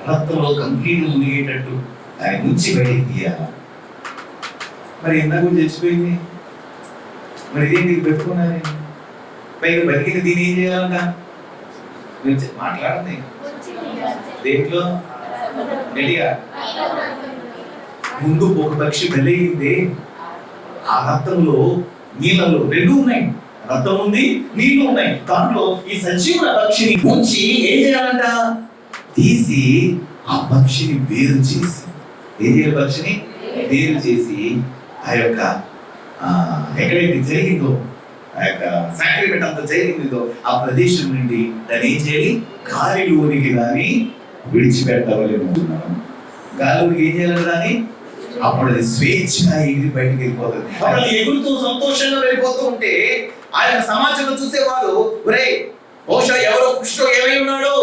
రత్నంలో కంప్లీట్ మునిగేటట్టు దాని ముంచి బయటికి తీయాలి. మరి ఎందాక చచ్చిపోయింది, మరి ఇదేంటి పెట్టుకున్నది? పైగా బతికిన దీన్ని ఏం చేయాలంట? మీరు మాట్లాడండి. దేంట్లో గట్టిగా ముందు ఒక పక్షి బలైంది. ఆ రక్తంలో నీళ్ళలో రెండు ఉన్నాయి, రక్తం ఉంది, నీళ్లు ఉన్నాయి. దాంట్లో ఈ సజీవ పక్షిని ఉంచి ఏం చేయాలంట? తీసి ఆ పక్షిని వేరు చేసి, ఏం చేయాలి? పక్షిని వేరు చేసి ఆ యొక్క ఎక్కడైతే జరిగిందో, ఆ యొక్క సాక్రిమెంట్ అంతా జరిగిందో ఆ ప్రదేశం నుండి దాన్ని ఏం చేయాలి? గాలిలోనికి దాన్ని విడిచిపెట్టవలేమనుకున్నాను. గాలిలోనికి ఏం చేయాలి? దాన్ని అప్పుడు అది స్వేచ్ఛగా ఎగిరి బయటకు వెళ్ళిపోతుంది. అప్పుడు ఎగురుతూ సంతోషంగా వెళ్ళిపోతూ ఉంటే ఆ యొక్క సమాజంలో చూసేవారు, ఒరే బహుశా ఎవరో కుష్ఠో ఏమై ఉన్నాడు,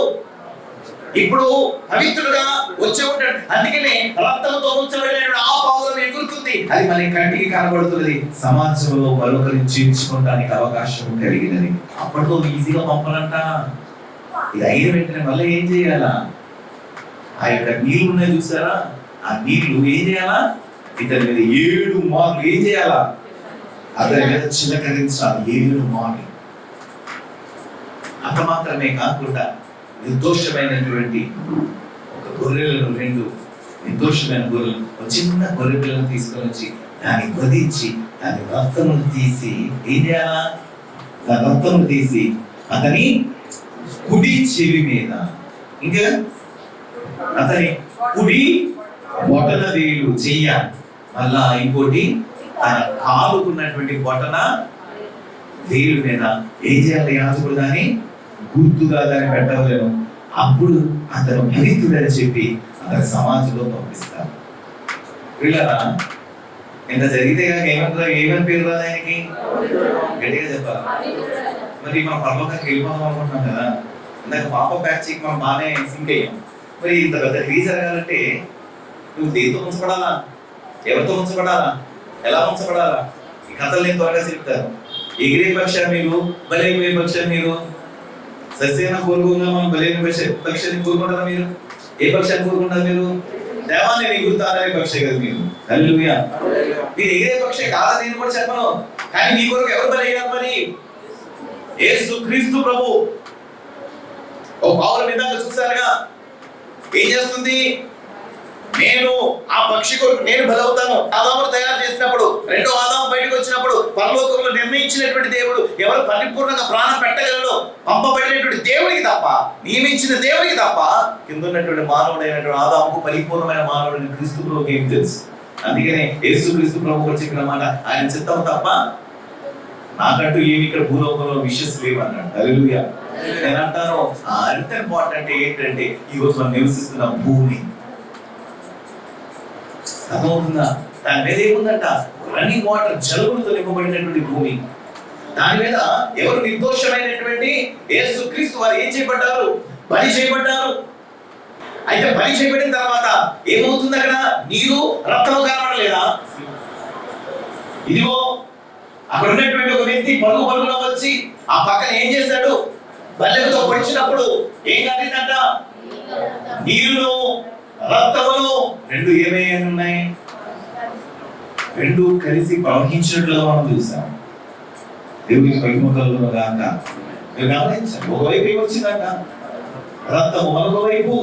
ఇప్పుడు పవిత్రుడుగా వచ్చే ఉంటాడు, అందుకనే రక్తంతో ఉంచబడిన ఆ పావురం ఎగురుతుంది. అది మన కంటికి కనబడుతున్నది. సమాజంలో మరొకరిని చేర్చుకోవడానికి అవకాశం కలిగినది. అప్పటితో ఈజీగా పంపాలంట. ఇది అయిన వెంటనే మళ్ళీ ఏం చేయాలా? ఆ యొక్క నీళ్లు ఉన్నాయి చూసారా? ఆ నీళ్లు ఏం చేయాలా? ఇతని మీద 7 మార్లు ఏం చేయాలా? అతని మీద చిలకరించాలి 7 మార్లు. అంత మాత్రమే కాకుండా నిర్దోషమైనటువంటి ఒక గొర్రెలను, 2 నిర్దోషమైన గొర్రెలు, ఒక చిన్న గొర్రె పిల్లను తీసుకొని వచ్చి దాన్ని వధించి దాని రక్తమును తీసి ఏం చేయాలా? దాని రక్తమును తీసి అతని కుడి చెవి మీద, ఇంకా అతని కుడి బొటన వేలు చెయ్యాలి. మళ్ళా ఇంకోటి తన కాలుకున్నటువంటి బొటన వేలు మీద ఏం చేయాలి? యాజకుడు దాన్ని గుర్తుగా దాన్ని పెట్టవలేను. అప్పుడు అతను పవిత్రుడని చెప్పి అతని సమాజంలో పంపిస్తారు. వీళ్ళరా ఇంత జరిగితే ఏమని పేరు రాదు ఆయనకి? గట్టిగా చెప్పాలి. మరి మనం పర్లోకానికి వెళ్ళిపోదాం అనుకుంటున్నాం కదా. ఇందాక పాప బ్యాచ్ మనం బాగానే సింక్ అయ్యాం. మరి ఇంత పెద్ద క్రియ జరగాలంటే నువ్వు దేంతో ఉంచబడాలా? ఎవరితో ఉంచబడాలా? ఎలా ఉంచబడాలా? ఈ కథలు నేను త్వరగా చెప్తాను. ఎగిరే పక్షాన్ని మీరు, బలైపోయే పక్షాన్ని మీరు, సస్యన కోరుకుందా మనం బలైన పక్షాన్ని కోరుకుంటారా? మీరు ఏ పక్షాన్ని కోరుకుంటారు? మీరు దేవాన్ని ఎగురుతారనే పక్షే కదా మీరు. హల్లెలూయా. మీరు ఎగిరే పక్షే కాదా నేను కూడా చెప్పను. కానీ మీ కొరకు ఎవరు బలయ్యారు? మరి యేసుక్రీస్తు ప్రభు. ఓ పావురం మీద చూసారుగా ఏం చేస్తుంది? నేను ఆ పక్షి కొరకు నేను బలవుతాను. ఆదామును తయారు చేసినప్పుడు, 2వ ఆదాము బయటకు వచ్చినప్పుడు పరలోకంలో నిర్ణయించినటువంటి దేవుడు ఎవరు పరిపూర్ణంగా ప్రాణం పెట్టగలడో పంపబడినటువంటి దేవుడికి తప్ప, నియమించిన దేవుడికి తప్ప కింద ఉన్నటువంటి మానవుడైనటువంటి ఆదాముకు పరిపూర్ణమైన మానవుడిని క్రీస్తు ప్రభువుకి ఏం తెలుసు? అందుకనే యేసుక్రీస్తు ప్రభువు చెప్పిన మాట, ఆయన చిత్తం తప్ప నాకంటూ ఏమి ఇక్కడ భూలోకంలో విషయస్ లేవు అన్నాడు. హల్లెలూయా. నేను అంటాను అంత ఇంపార్టెంట్ ఏంటంటే ఈ రోజు మనం నివసిస్తున్న భూమి అర్థమవుతుందా? దాని మీద ఏముందంట? రన్నింగ్ వాటర్, జలుబులతో నింపబడినటువంటి భూమి. దాని మీద ఎవరు నిర్దోషమైనటువంటి యేసుక్రీస్తు వారు ఏం చేయబడ్డారు? బలి చేయబడ్డారు. అయితే బలి చేయబడిన తర్వాత ఏమవుతుంది? అక్కడ నీరు రక్తము కనబడలేదా? ఇదిగో అక్కడ ఉన్నటువంటి ఒక వ్యక్తి పరుగులో వచ్చి ఆ పక్కన ఏం చేశాడు? బల్లెంతో పొడిచినప్పుడు ఏం కాలిందంట? నీరును రక్తములో రెండు ఏమేమి ఉన్నాయి? రెండు కలిసి ప్రవహించినట్లుగా మనం చూసాం. దేవునికి మహిమ కలుగును గాక. మీరు గమనించండి, ఒకవైపు ఏమొచ్చిందంట? రక్తము, మరొక వైపు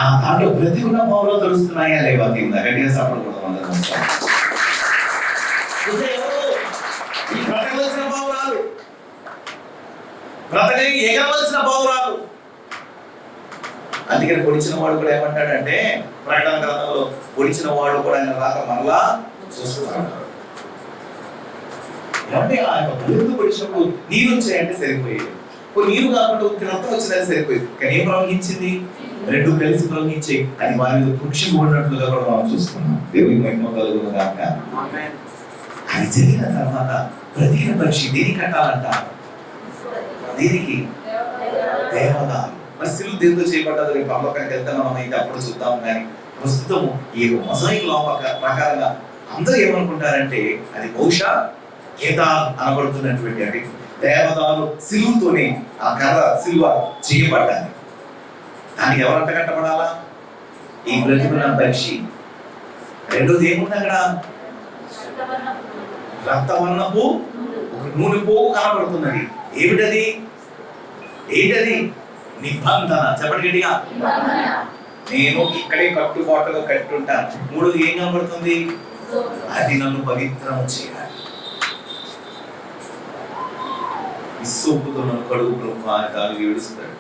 ఆ దాంట్లో బ్రతికున్న పావులో తెలుస్తున్నాయా లేవా? కింద గట్టిగా సపోర్ట్ కూడా అందరం ఈ బ్రతకవలసిన పావురాలు, బ్రతకని ఎగరవలసిన పావురాలు. అందుకని పొడిచిన వాడు కూడా ఏమంటాడంటే, ప్రకటన గ్రంథంలో పొడిచిన వాడు కూడా ఆయన రాక మరలా చూస్తున్నాడు. ఏమంటే ఆ యొక్క బలుగు పొడిచినప్పుడు నీరు వచ్చాయంటే సరిపోయేది. ఇప్పుడు నీరు కాకుండా రక్తం వచ్చిందని సరిపోయేది. కానీ ఏం ప్రవహించింది? రెండు కలిసి ప్రవహించి అది వారి మీద పుక్షింపబడినట్లుగా కూడా మనం చూస్తున్నాం. దేవునికి మహిమ కలుగును గాక. అది జరిగిన తర్వాత బ్రతికిన పక్షి దేనికి కట్టాలంట? దీనికి దేవదారు. మరి సిలువ దేంతో చేయబడ్డది? రేపు పరలోకానికి వెళ్తే మనం అయితే అప్పుడు చూద్దాం. కానీ ప్రస్తుతం ఈ మొజాయిక్ లా ప్రకారంగా అందరూ ఏమనుకుంటారంటే అది బహుశా కేదార్ అనబడుతున్నటువంటి అంటే దేవదారు సిలువతోనే ఆ కర్ర సిలువ చేయబడ్డాలి. దానికి ఎవరంట కట్టబడాలా? ఈ బ్రతికున్న పక్షి. రెండోది ఏముంది అక్కడ? రక్తవర్ణపు ఒక నూనె పోగు కనబడుతున్నది. ఏమిటది? ఏంటది? నిబంధన. చెప్పండి గట్టిగా. నేను ఇక్కడే కట్టుబాటుగా కట్టుంటాను. మూడోది ఏం కనబడుతుంది? అది నన్ను పవిత్రం చేయాలి. విశ్వపుతో నన్ను కడుగు ప్రభు అని తాను ఏడుస్తాడు.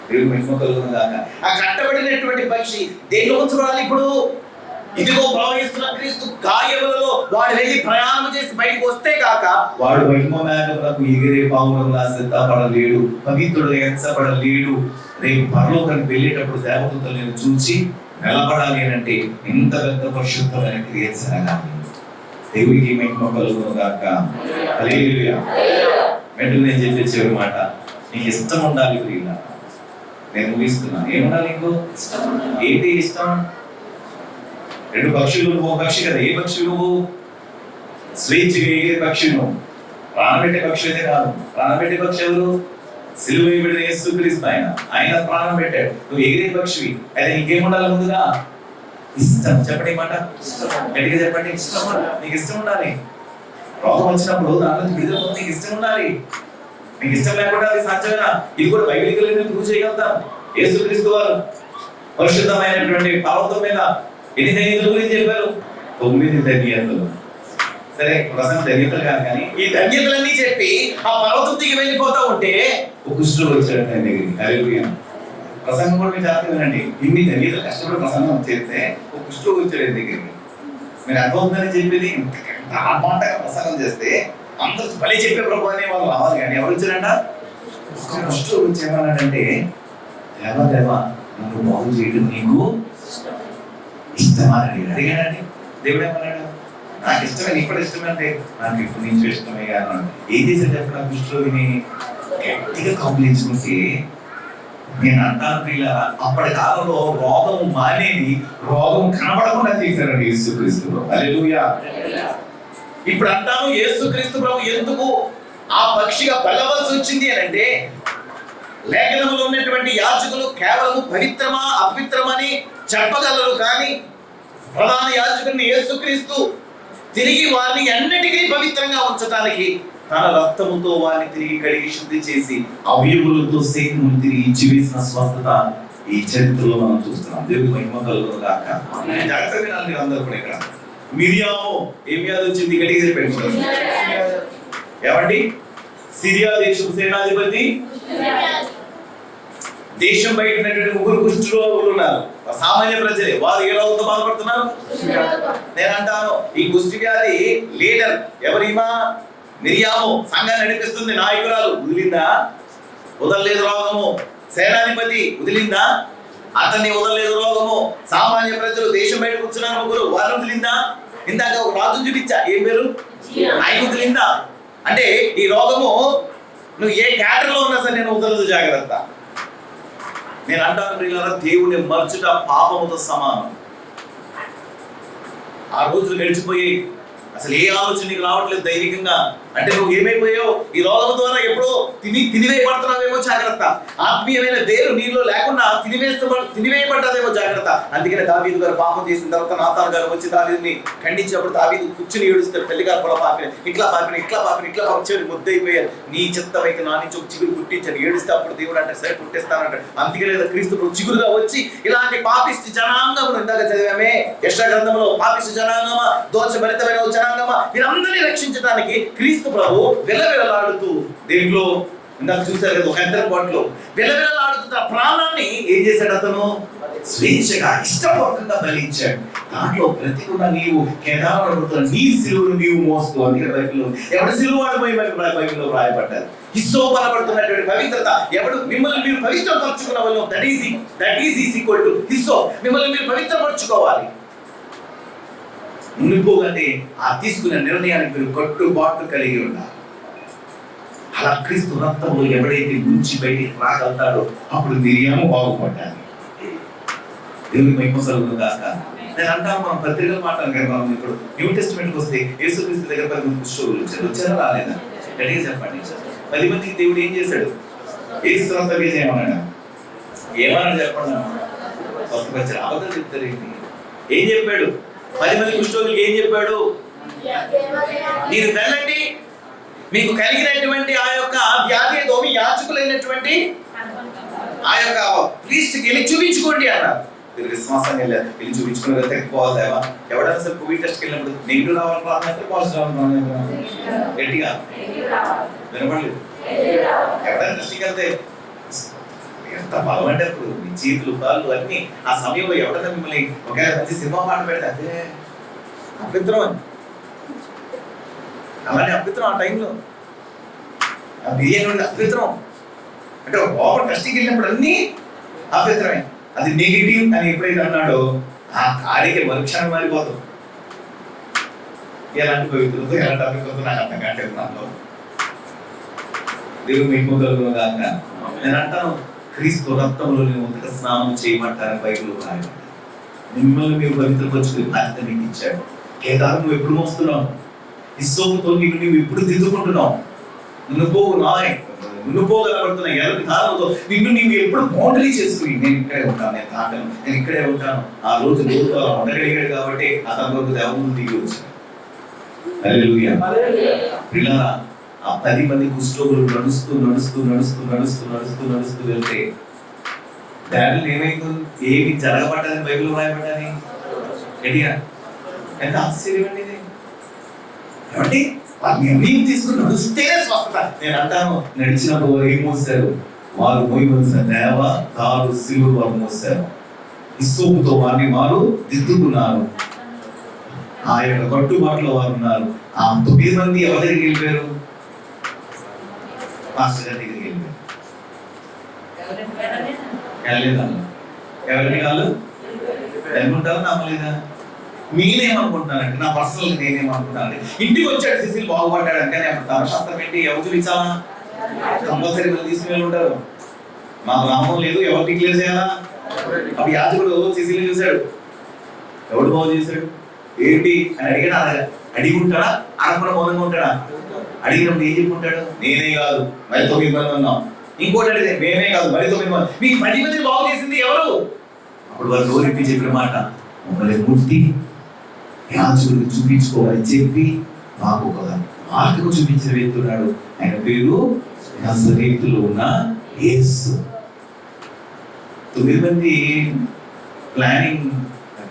దేవుడు మహిమ కలుగును గాక. ఆ కట్టబడినటువంటి పక్షి దేంట్లో ఉంచబడాలి ఇప్పుడు? ఇదిగో ప్రవహిస్తున్న క్రీస్తు గాయములలో వాడు వెళ్ళి ప్రయాణం చేసి బయటకు వస్తే కాక వాడు మహిమ మేఘములకు ఎగిరే పావురంలా సిద్ధపడలేడు, పవిత్రుడు ఎంచబడలేడు. రేపు పరలోకానికి వెళ్ళేటప్పుడు దేవదూతలు నేను చూచి నిలబడాలి అంటే ఎంత పెద్ద పరిశుద్ధమైన క్రియ జరగాలి. దేవుడికి మహిమ కలుగును గాక. హల్లెలూయా. వెంటనే నేను చెప్పే చివరి మాట, నీకు ఇష్టం ఉండాలి ప్రియులారా. నేను ముగిస్తున్నాను. ఏముండాలి నీకు? ఏంటి ఇష్టం? రెండు పక్షులు, నువ్వు పక్షి కదా. ఏ పక్షి నువ్వు? స్వేచ్ఛగా ఎగిరే పక్షి నువ్వు. ప్రాణం పెట్టే పక్షి అయితే కాదు. ప్రాణం పెట్టే పక్షి ఎవరు? సిలువ వేయబడిన యేసుక్రీస్తు. ఆయన ప్రాణం పెట్టాడు. నువ్వు ఎగిరే పక్షివి. అయితే నీకేముండాలి ముందుగా? ఇష్టం. చెప్పండి మాట గట్టిగా చెప్పండి. ఇష్టం. నీకు ఇష్టం ఉండాలి. రోగం వచ్చినప్పుడు దాని విడుదల పొంది నీకు ఇష్టం ఉండాలి. నీకు ఇష్టం లేకుండా అది సాధ్యమేనా? ఇది కూడా బైబిల్ ప్రూవ్ చేయగలుగుతాం. యేసుక్రీస్తు వారు పరిశుద్ధమైనటువంటి పర్వతం మీద ఎన్ని ధన్యతల గురించి చెప్పారు? 9 ధన్యతలు. సరే, ప్రసంగం ధన్యతలు కాదు కానీ ఈ ధన్యతలన్నీ చెప్పి ఆ పర్వతం దిగి వెళ్ళిపోతా ఉంటే ఒక కుష్ఠుడు వచ్చాడు ఆయన దగ్గరికి. హల్లెలూయా. ప్రసంగం కూడా మీరు జాగ్రత్తగా వినండి. ఇన్ని ధన్యతలు కష్టపడి ప్రసంగం చేస్తే ఒక కుష్ఠుడు వచ్చాడు ఆయన దగ్గరికి. మీరు అర్థమవుతుందని చెప్పేది ఆటగా ప్రసంగం చేస్తే అందరూ భలే చెప్పే ప్రభు అనే వాళ్ళు రావాలి. కానీ ఎవరు వచ్చారంట? ఒక కుష్ఠుడు వచ్చి ఏమన్నాడంటే, దేవా నన్ను బాగు చేయడం నీకు ఇష్టమా అని అడిగాడండి. దేవుడు ఏమన్నాడు? నాకు ఇష్టమే, నీకు కూడా ఇష్టమే అంటే నాకు ఇప్పుడు నుంచి ఇష్టమే అన్నాడు. ఏం చేశాడు చెప్పిన కుష్ఠరోగిని గట్టిగా కౌగిలించుకుంటే, నేను అంటాను ప్రియులారా, అప్పటి కాలంలో రోగం మానేది రోగం కనబడకుండా చేశారండి యేసుక్రీస్తు. హల్లెలూయా. ఇప్పుడు అంటాను యేసుక్రీస్తు ప్రభు ఎందుకు ఆ పక్షిగా బలవలసి వచ్చింది అని అంటే, లేఖనములో ఉన్నటువంటి యాజకులు కేవలము పవిత్రమా అపవిత్రమని చెప్పగలరు. కానీ ప్రధాన యాజకుడిని యేసుక్రీస్తు తిరిగి వారిని అన్నిటికీ పవిత్రంగా ఉంచడానికి తన రక్తముతో వారిని తిరిగి కడిగి శుద్ధి చేసి అవయవులతో సైతమును తిరిగి జీవించిన స్వస్థత ఈ చరిత్రలో మనం చూస్తున్నాం. దేవుని మహిమ కలుగును గాక. జాగ్రత్తగా వినాలి మీరు అందరూ కూడా. ఇక్కడ మిరియాము ఏం వ్యాధి వచ్చింది? గట్టిగా పెట్టుకుంటారు. ఏమండి? సిరియా దేశం సేనాధిపతి, దేశం బయట ఉన్నటువంటి 3 కుష్ఠరోగులు ఉన్నారు. సామాన్య ప్రజలే. వారు ఏ రోగంతో బాధపడుతున్నారు? నేను అంటాను ఈ కుష్ఠ వ్యాధి లీడర్ ఎవరిమా? మిరియాము. సంఘాన్ని నడిపిస్తుంది నాయకురాలు. వదిలిందా? వదలలేదు రోగము. సేనాధిపతి వదిలిందా? అతన్ని వదలలేదు రోగము. సామాన్య ప్రజలు దేశం బయట కూర్చున్నారు 3, వారు వదిలిందా? ఇందాక ఒక రాజు చూపించా, ఏం పేరు? ఆయన వదిలిందా? అంటే ఈ రోగము నువ్వు ఏ క్యాటర్లో ఉన్నా సరే నేను వదలదు. జాగ్రత్త. నేను అంటాను ప్రియులారా, దేవుని మర్చుట పాపముతో సమానం. ఆ రోజులు గడిచిపోయి అసలు ఏ ఆలోచన నీకు రావట్లేదు. దైవికంగా అంటే నువ్వు ఏమైపోయావు? ఈ రోగం ద్వారా ఎప్పుడో తినివేయబడుతున్నావేమో జాగ్రత్త. ఆత్మీయమైన వేరు నీలో లేకుండా తినివేయబడ్డదేమో జాగ్రత్త. అందుకనే దావీదు గారు పాపం చేసిన తర్వాత నాతాను గారు వచ్చి దావీదుని ఖండించినప్పుడు దావీదు కూర్చుని ఏడుస్తాడు. పెళ్లి గారు కూడా పాపిన, ఇట్లా చివరి ముద్దయిపోయారు. నీ చిత్తమైతే నా నుంచి ఒక చిగురు పుట్టించాను ఏడుస్తే అప్పుడు దేవుడు అంటే సరే పుట్టిస్తానంటాడు. అందుకే లేదా క్రీస్తు చిగురుగా వచ్చి ఇలాంటి పాపిష్టి జనాంగమును ఇందాక చదివామే యెషయా గ్రంథంలో, పాపిష్టి జనాంగమా, దోషభరితమైన జనాంగమా, వీరందరినీ రక్షించడానికి క్రీస్తు ప్రభు విలవిలలాడుతూ దేంట్లో ఇందాక చూశారు కదా, ఒక ఎంతర పాటలో విలవిలలాడుతూ తన ప్రాణాన్ని ఏం చేశాడు? అతను స్వేచ్ఛగా ఇష్టపూర్వకంగా బలించాడు. దాంట్లో ప్రతి కూడా నీవు కేదారుడు నీ సిలువను నీవు మోస్తూ, అందుకే బైబిల్లో ఎవడు సిలువ వాడిపోయి బైబిల్లో రాయబడ్డారు. హిస్సో బలపడుతున్నటువంటి పవిత్రత, ఎవడు మిమ్మల్ని మీరు పవిత్రపరచుకున్న వాళ్ళు, దట్ ఈస్ ఈక్వల్ టు హిస్సో. మిమ్మల్ని మీరు పవిత్రపరచుకోవాలి. మునిపోగానే ఆ తీసుకున్న నిర్ణయానికి మీరు కట్టుబాటు కలిగి ఉండాలి. అలా క్రీస్తు రక్తంలో ఎవడైతే నుంచి బయటికి రాగలుగుతాడో అప్పుడు మిరియాము బాగుపడ్డారు. దేవుని మహిమ కలుగును గాక. నేను అంటాను, మనం పత్రికలు మాట్లాడగలం. ఇప్పుడు న్యూ టెస్టిమెంట్కి వస్తే యేసుక్రీస్తు దగ్గర 10 మంది కుష్ఠరోగులు వచ్చారా రాలేదా? గట్టిగా చెప్పండి. 10 మందికి దేవుడు ఏం చేశాడు? యేసు రక్తం ఏమన్నాడు? ఏమన్నాడు చెప్పండి. స్వస్థపరిచాడు. అబద్ధం చెప్తారు ఏంటి? ఏం చెప్పాడు? 10 మంది కుష్ఠరోగులకు ఏం చెప్పాడు? మీరు వెళ్ళండి, మీకు కలిగినటువంటి ఆ యొక్క వ్యాధి ఏదో మీ యాజకులైనటువంటి ఆ యొక్క ప్రీస్ట్కి వెళ్ళి చూపించుకోండి అన్నారు. మీరు విశ్వాసంగా వెళ్ళి చూపించుకుని వెళ్తే పోవాలేవా? ఎవడైనా సరే కోవిడ్ టెస్ట్కి వెళ్ళినప్పుడు నెగిటివ్ రావాలి, పాజిటివ్ రావాలి, గట్టిగా వినపడలేదు. ఎవడైనా టెస్ట్కి వెళ్తే ఎంత బలం అంటే అప్పుడు మీ చేతులు కాళ్ళు అన్ని ఆ సమయంలో ఎవడన్నా మిమ్మల్ని ఒకవేళ మంచి సినిమా పాట పెడితే అదే అభ్యంతరం అని, అలానే అభ్యంతరం ఆ టైంలో ఆ బిర్యానీ అభ్యంతరం అంటే ఓవర్ టెస్టింగ్ వెళ్ళినప్పుడు అన్ని అభ్యంతరమే. అది నెగిటివ్ అని ఎప్పుడైతే అన్నాడో ఆ కార్యకి మరుక్షణం మారిపోతుంది. ఎలాంటి పవిత్రతో ఎలాంటి అభ్యంతరంతో నాకు అర్థం కావట్లేదు. నాలో దేవుడు మీకు కలుగును గాక. నేను అంటాను, క్రీస్తు రక్తంలో ఉదక స్నానం చేయమంటారని బైబిల్లో రాయబడింది. మిమ్మల్ని మీరు పవిత్రపరుచుకుని బాధ్యత మీకు ఇచ్చాడు. కేదారు నువ్వు ఎప్పుడు మోస్తున్నావు? హిస్సోపుతో నువ్వు ఎప్పుడు దిద్దుకుంటున్నావు? నువ్వుపోగలబడుతున్న ఎలాంటి కాలంతో నిన్ను నీవు ఎప్పుడు బౌండరీ చేసుకుని నేను ఇక్కడే ఉంటాను, నేను తాకను, నేను ఇక్కడే ఉంటాను. ఆ రోజు రోజు అలా ఉండగలిగాడు కాబట్టి అతని రోజు దేవుడు దిగి వచ్చాడు. హల్లెలూయా. పిల్లరా, ఆ 10 మంది కుష్ఠరోగులు నడుస్తూ నడుస్తూ నడుస్తూ నడుస్తూ నడుస్తూ నడుస్తూ వెళ్తే దానిలో ఏమైంది? ఏమి జరగబడ్డదని బైబిల్లో రాయబడ్డది. గట్టిగా ఎంత ఆశ్చర్యం అండి ఇది. కాబట్టి నిర్ణయం తీసుకుని నడుస్తేనే స్వస్థత. నేను అంటాను, నడిచినప్పుడు వారు ఏం మోసారు? వారు మోయవలసిన దేవ తారు సిలువ వారు మోసారు. హిస్సోపుతో వారిని వారు దిద్దుకున్నారు. ఆ యొక్క కట్టుబాటులో వారు ఉన్నారు. ఆ 9 మంది ఎవరి దగ్గరికి వెళ్ళిపోయారు? మాస్టర్ గారి దగ్గరికి వెళ్ళిపోయారు. వెళ్ళలేదన్న ఎవరిని కాదు అనుకుంటారు. నమ్మలేదా? నేనేమనుకుంటున్నానంటే నా పర్సనల్ నేనేమనుకుంటాను, ఇంటికి వచ్చాడు సిసిల్ బాగుపడ్డాడు అందుకని ధర్మశాస్త్రం ఏంటి? ఎవరు చూపించాలా? కంపల్సరీ వాళ్ళు తీసుకుని ఉంటారు. మా గ్రామం లేదు, ఎవరు డిక్లేర్ చేయాలా? అప్పుడు యాజకుడు సిసిల్ చూశాడు, ఎవడు బాగు చేశాడు ఏంటి అని అడిగాడు. అడిగి ఉంటాడా? అడగకుండా మౌనంగా ఉంటాడా? అడిగినప్పుడు ఏం చెప్పుకుంటాడు? నేనే కాదు మరి 9 మంది ఉన్నాం. ఇంకోటి అడిగితే మేమే కాదు మరి 9 మంది. మీకు 10 మంది బాగు చేసింది ఎవరు? అప్పుడు వాళ్ళు నోరెప్పి చెప్పిన మాట, మమ్మల్ని ముట్టి యాజకుడికి చూపించుకోవాలని చెప్పి మాకు ఒక మార్గం చూపించిన వ్యక్తి ఉన్నాడు. ఆయన పేరు నజరేతులో ఉన్న యేసు. 9 మంది ప్లానింగ్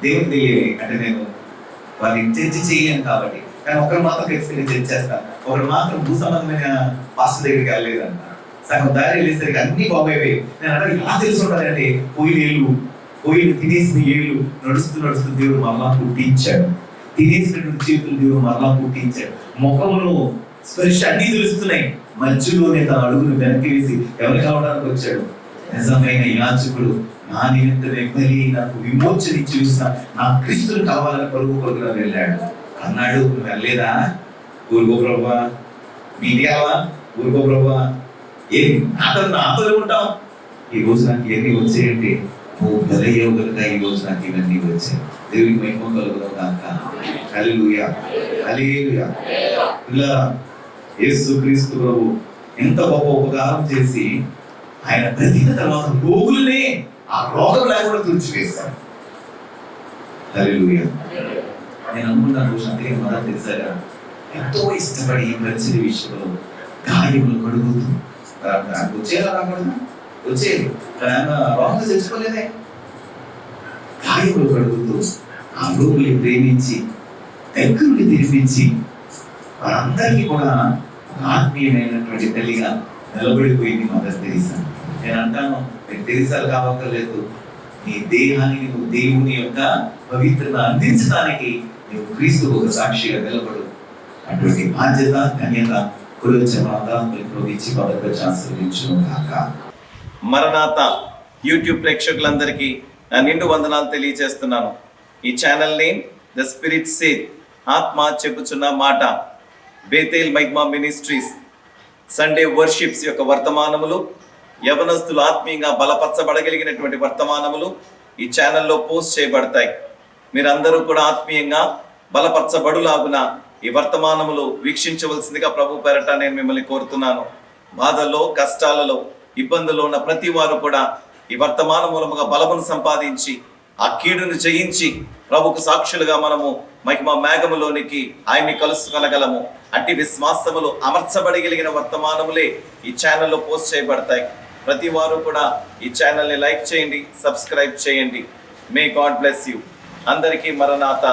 దేవుని తెలియదు అంటే నేను వారిని చర్చ చేయలేను కాబట్టి, కానీ ఒకరు మాత్రం ఖచ్చితంగా చర్చ చేస్తాను. ఒకరు మాత్రం భూ సంబంధమైన పాస్టర్ దగ్గరికి వెళ్ళలేదంట. సగం దారి వెళ్ళేసరికి అన్ని బాగోయేవి. నేను అంటే ఎలా తెలుసు ఉంటానంటే పోయిన తినేసిన ఏళ్ళు నడుస్తూ నడుస్తూ దేవుడు మరలా పుట్టించాడు. తినేసినటువంటి చేతులు దేవుడు మరలా పుట్టించాడు. ముఖమును స్పర్శ అన్ని తెలుస్తున్నాయి. మధ్యలోనే తన అడుగును వెనక్కి వేసి ఎవరు కావడానికి వచ్చాడు? నిజమైన యాజకుడు. నా నిమిత్తమే బలి, నాకు విమోచన ఇచ్చి చూసిన నా క్రీస్తులు కావాలని పరుగుగా వెళ్ళాడు అన్నాడు. నువ్వు వెళ్ళలేదా? ఊరుకో ప్రభువా, మీది కావా? ఊరుకో ప్రభువా, ఏమి నాతో ఉంటావు? ఈ రోజు నాకు ఇవన్నీ వచ్చాయంటే నువ్వు బలయ్యవు కనుక ఈ రోజు నాకు ఇవన్నీ వచ్చాయి. దేవుడికి మహిమ కలుగును గాక. హల్లెలూయా, హల్లెలూయా. ఇలా యేసుక్రీస్తు ప్రభు ఎంత గొప్ప ఉపకారం చేసి ఆయన బ్రతికిన తర్వాత రోగులనే ఆ రోగం లేకుండా తుడిచివేశారు. హల్లెలూయా. నేను అనుకున్నాను అంటే మొదటి తెలిసాగా ఎంతో ఇష్టపడి ఈ పరిచయ విషయంలో గాయములు కడుగుతూ వచ్చేలా రాకూడదు, వచ్చేది రోగం తెచ్చుకోలేదే. గాయములు కడుగుతూ ఆ రోగుల్ని ప్రేమించి దగ్గరుండి తినిపించి వారందరికీ కూడా ఆత్మీయమైనటువంటి తల్లిగా నిలబడిపోయింది మదర్ తెరీసా. నేను అంటాను, మీరు తెరీసాలు కావక్కర్లేదు, నీ దేహానికి నువ్వు దేవుని యొక్క పవిత్రత అందించడానికి నువ్వు క్రీస్తు ఒక సాక్షిగా నిలబడు. అటువంటి బాధ్యత ధన్యత మరణాత యూట్యూబ్ ప్రేక్షకులందరికీ నా నిండు వందనాలు తెలియజేస్తున్నాను. ఈ channel name the spirit saith, ఆత్మ చెప్పుచున్న మాట. Bethel Mahima ministries Sunday worships యొక్క వర్తమానములు, యవనస్తులు ఆత్మీయంగా బలపరచబడగలిగినటువంటి వర్తమానములు ఈ ఛానల్లో పోస్ట్ చేయబడతాయి. మీరందరూ కూడా ఆత్మీయంగా బలపరచబడులాగున ఈ వర్తమానములు వీక్షించవలసిందిగా ప్రభు పేరట నేను మిమ్మల్ని కోరుతున్నాను. బాధల్లో, కష్టాలలో, ఇబ్బందుల్లో ఉన్న ప్రతి వారు కూడా ఈ వర్తమానం మూలముగా బలమును సంపాదించి ఆ కీడును జయించి ప్రభుకు సాక్షులుగా మనము మహిమ మేఘములోనికి ఆయన్ని కలుసుకొనగలము. అట్టి విశ్వాసములు అమర్చబడగలిగిన వర్తమానములే ఈ ఛానల్లో పోస్ట్ చేయబడతాయి. ప్రతి వారు కూడా ఈ ఛానల్ని లైక్ చేయండి, సబ్స్క్రైబ్ చేయండి. May God bless you. అందరికీ మరణాత.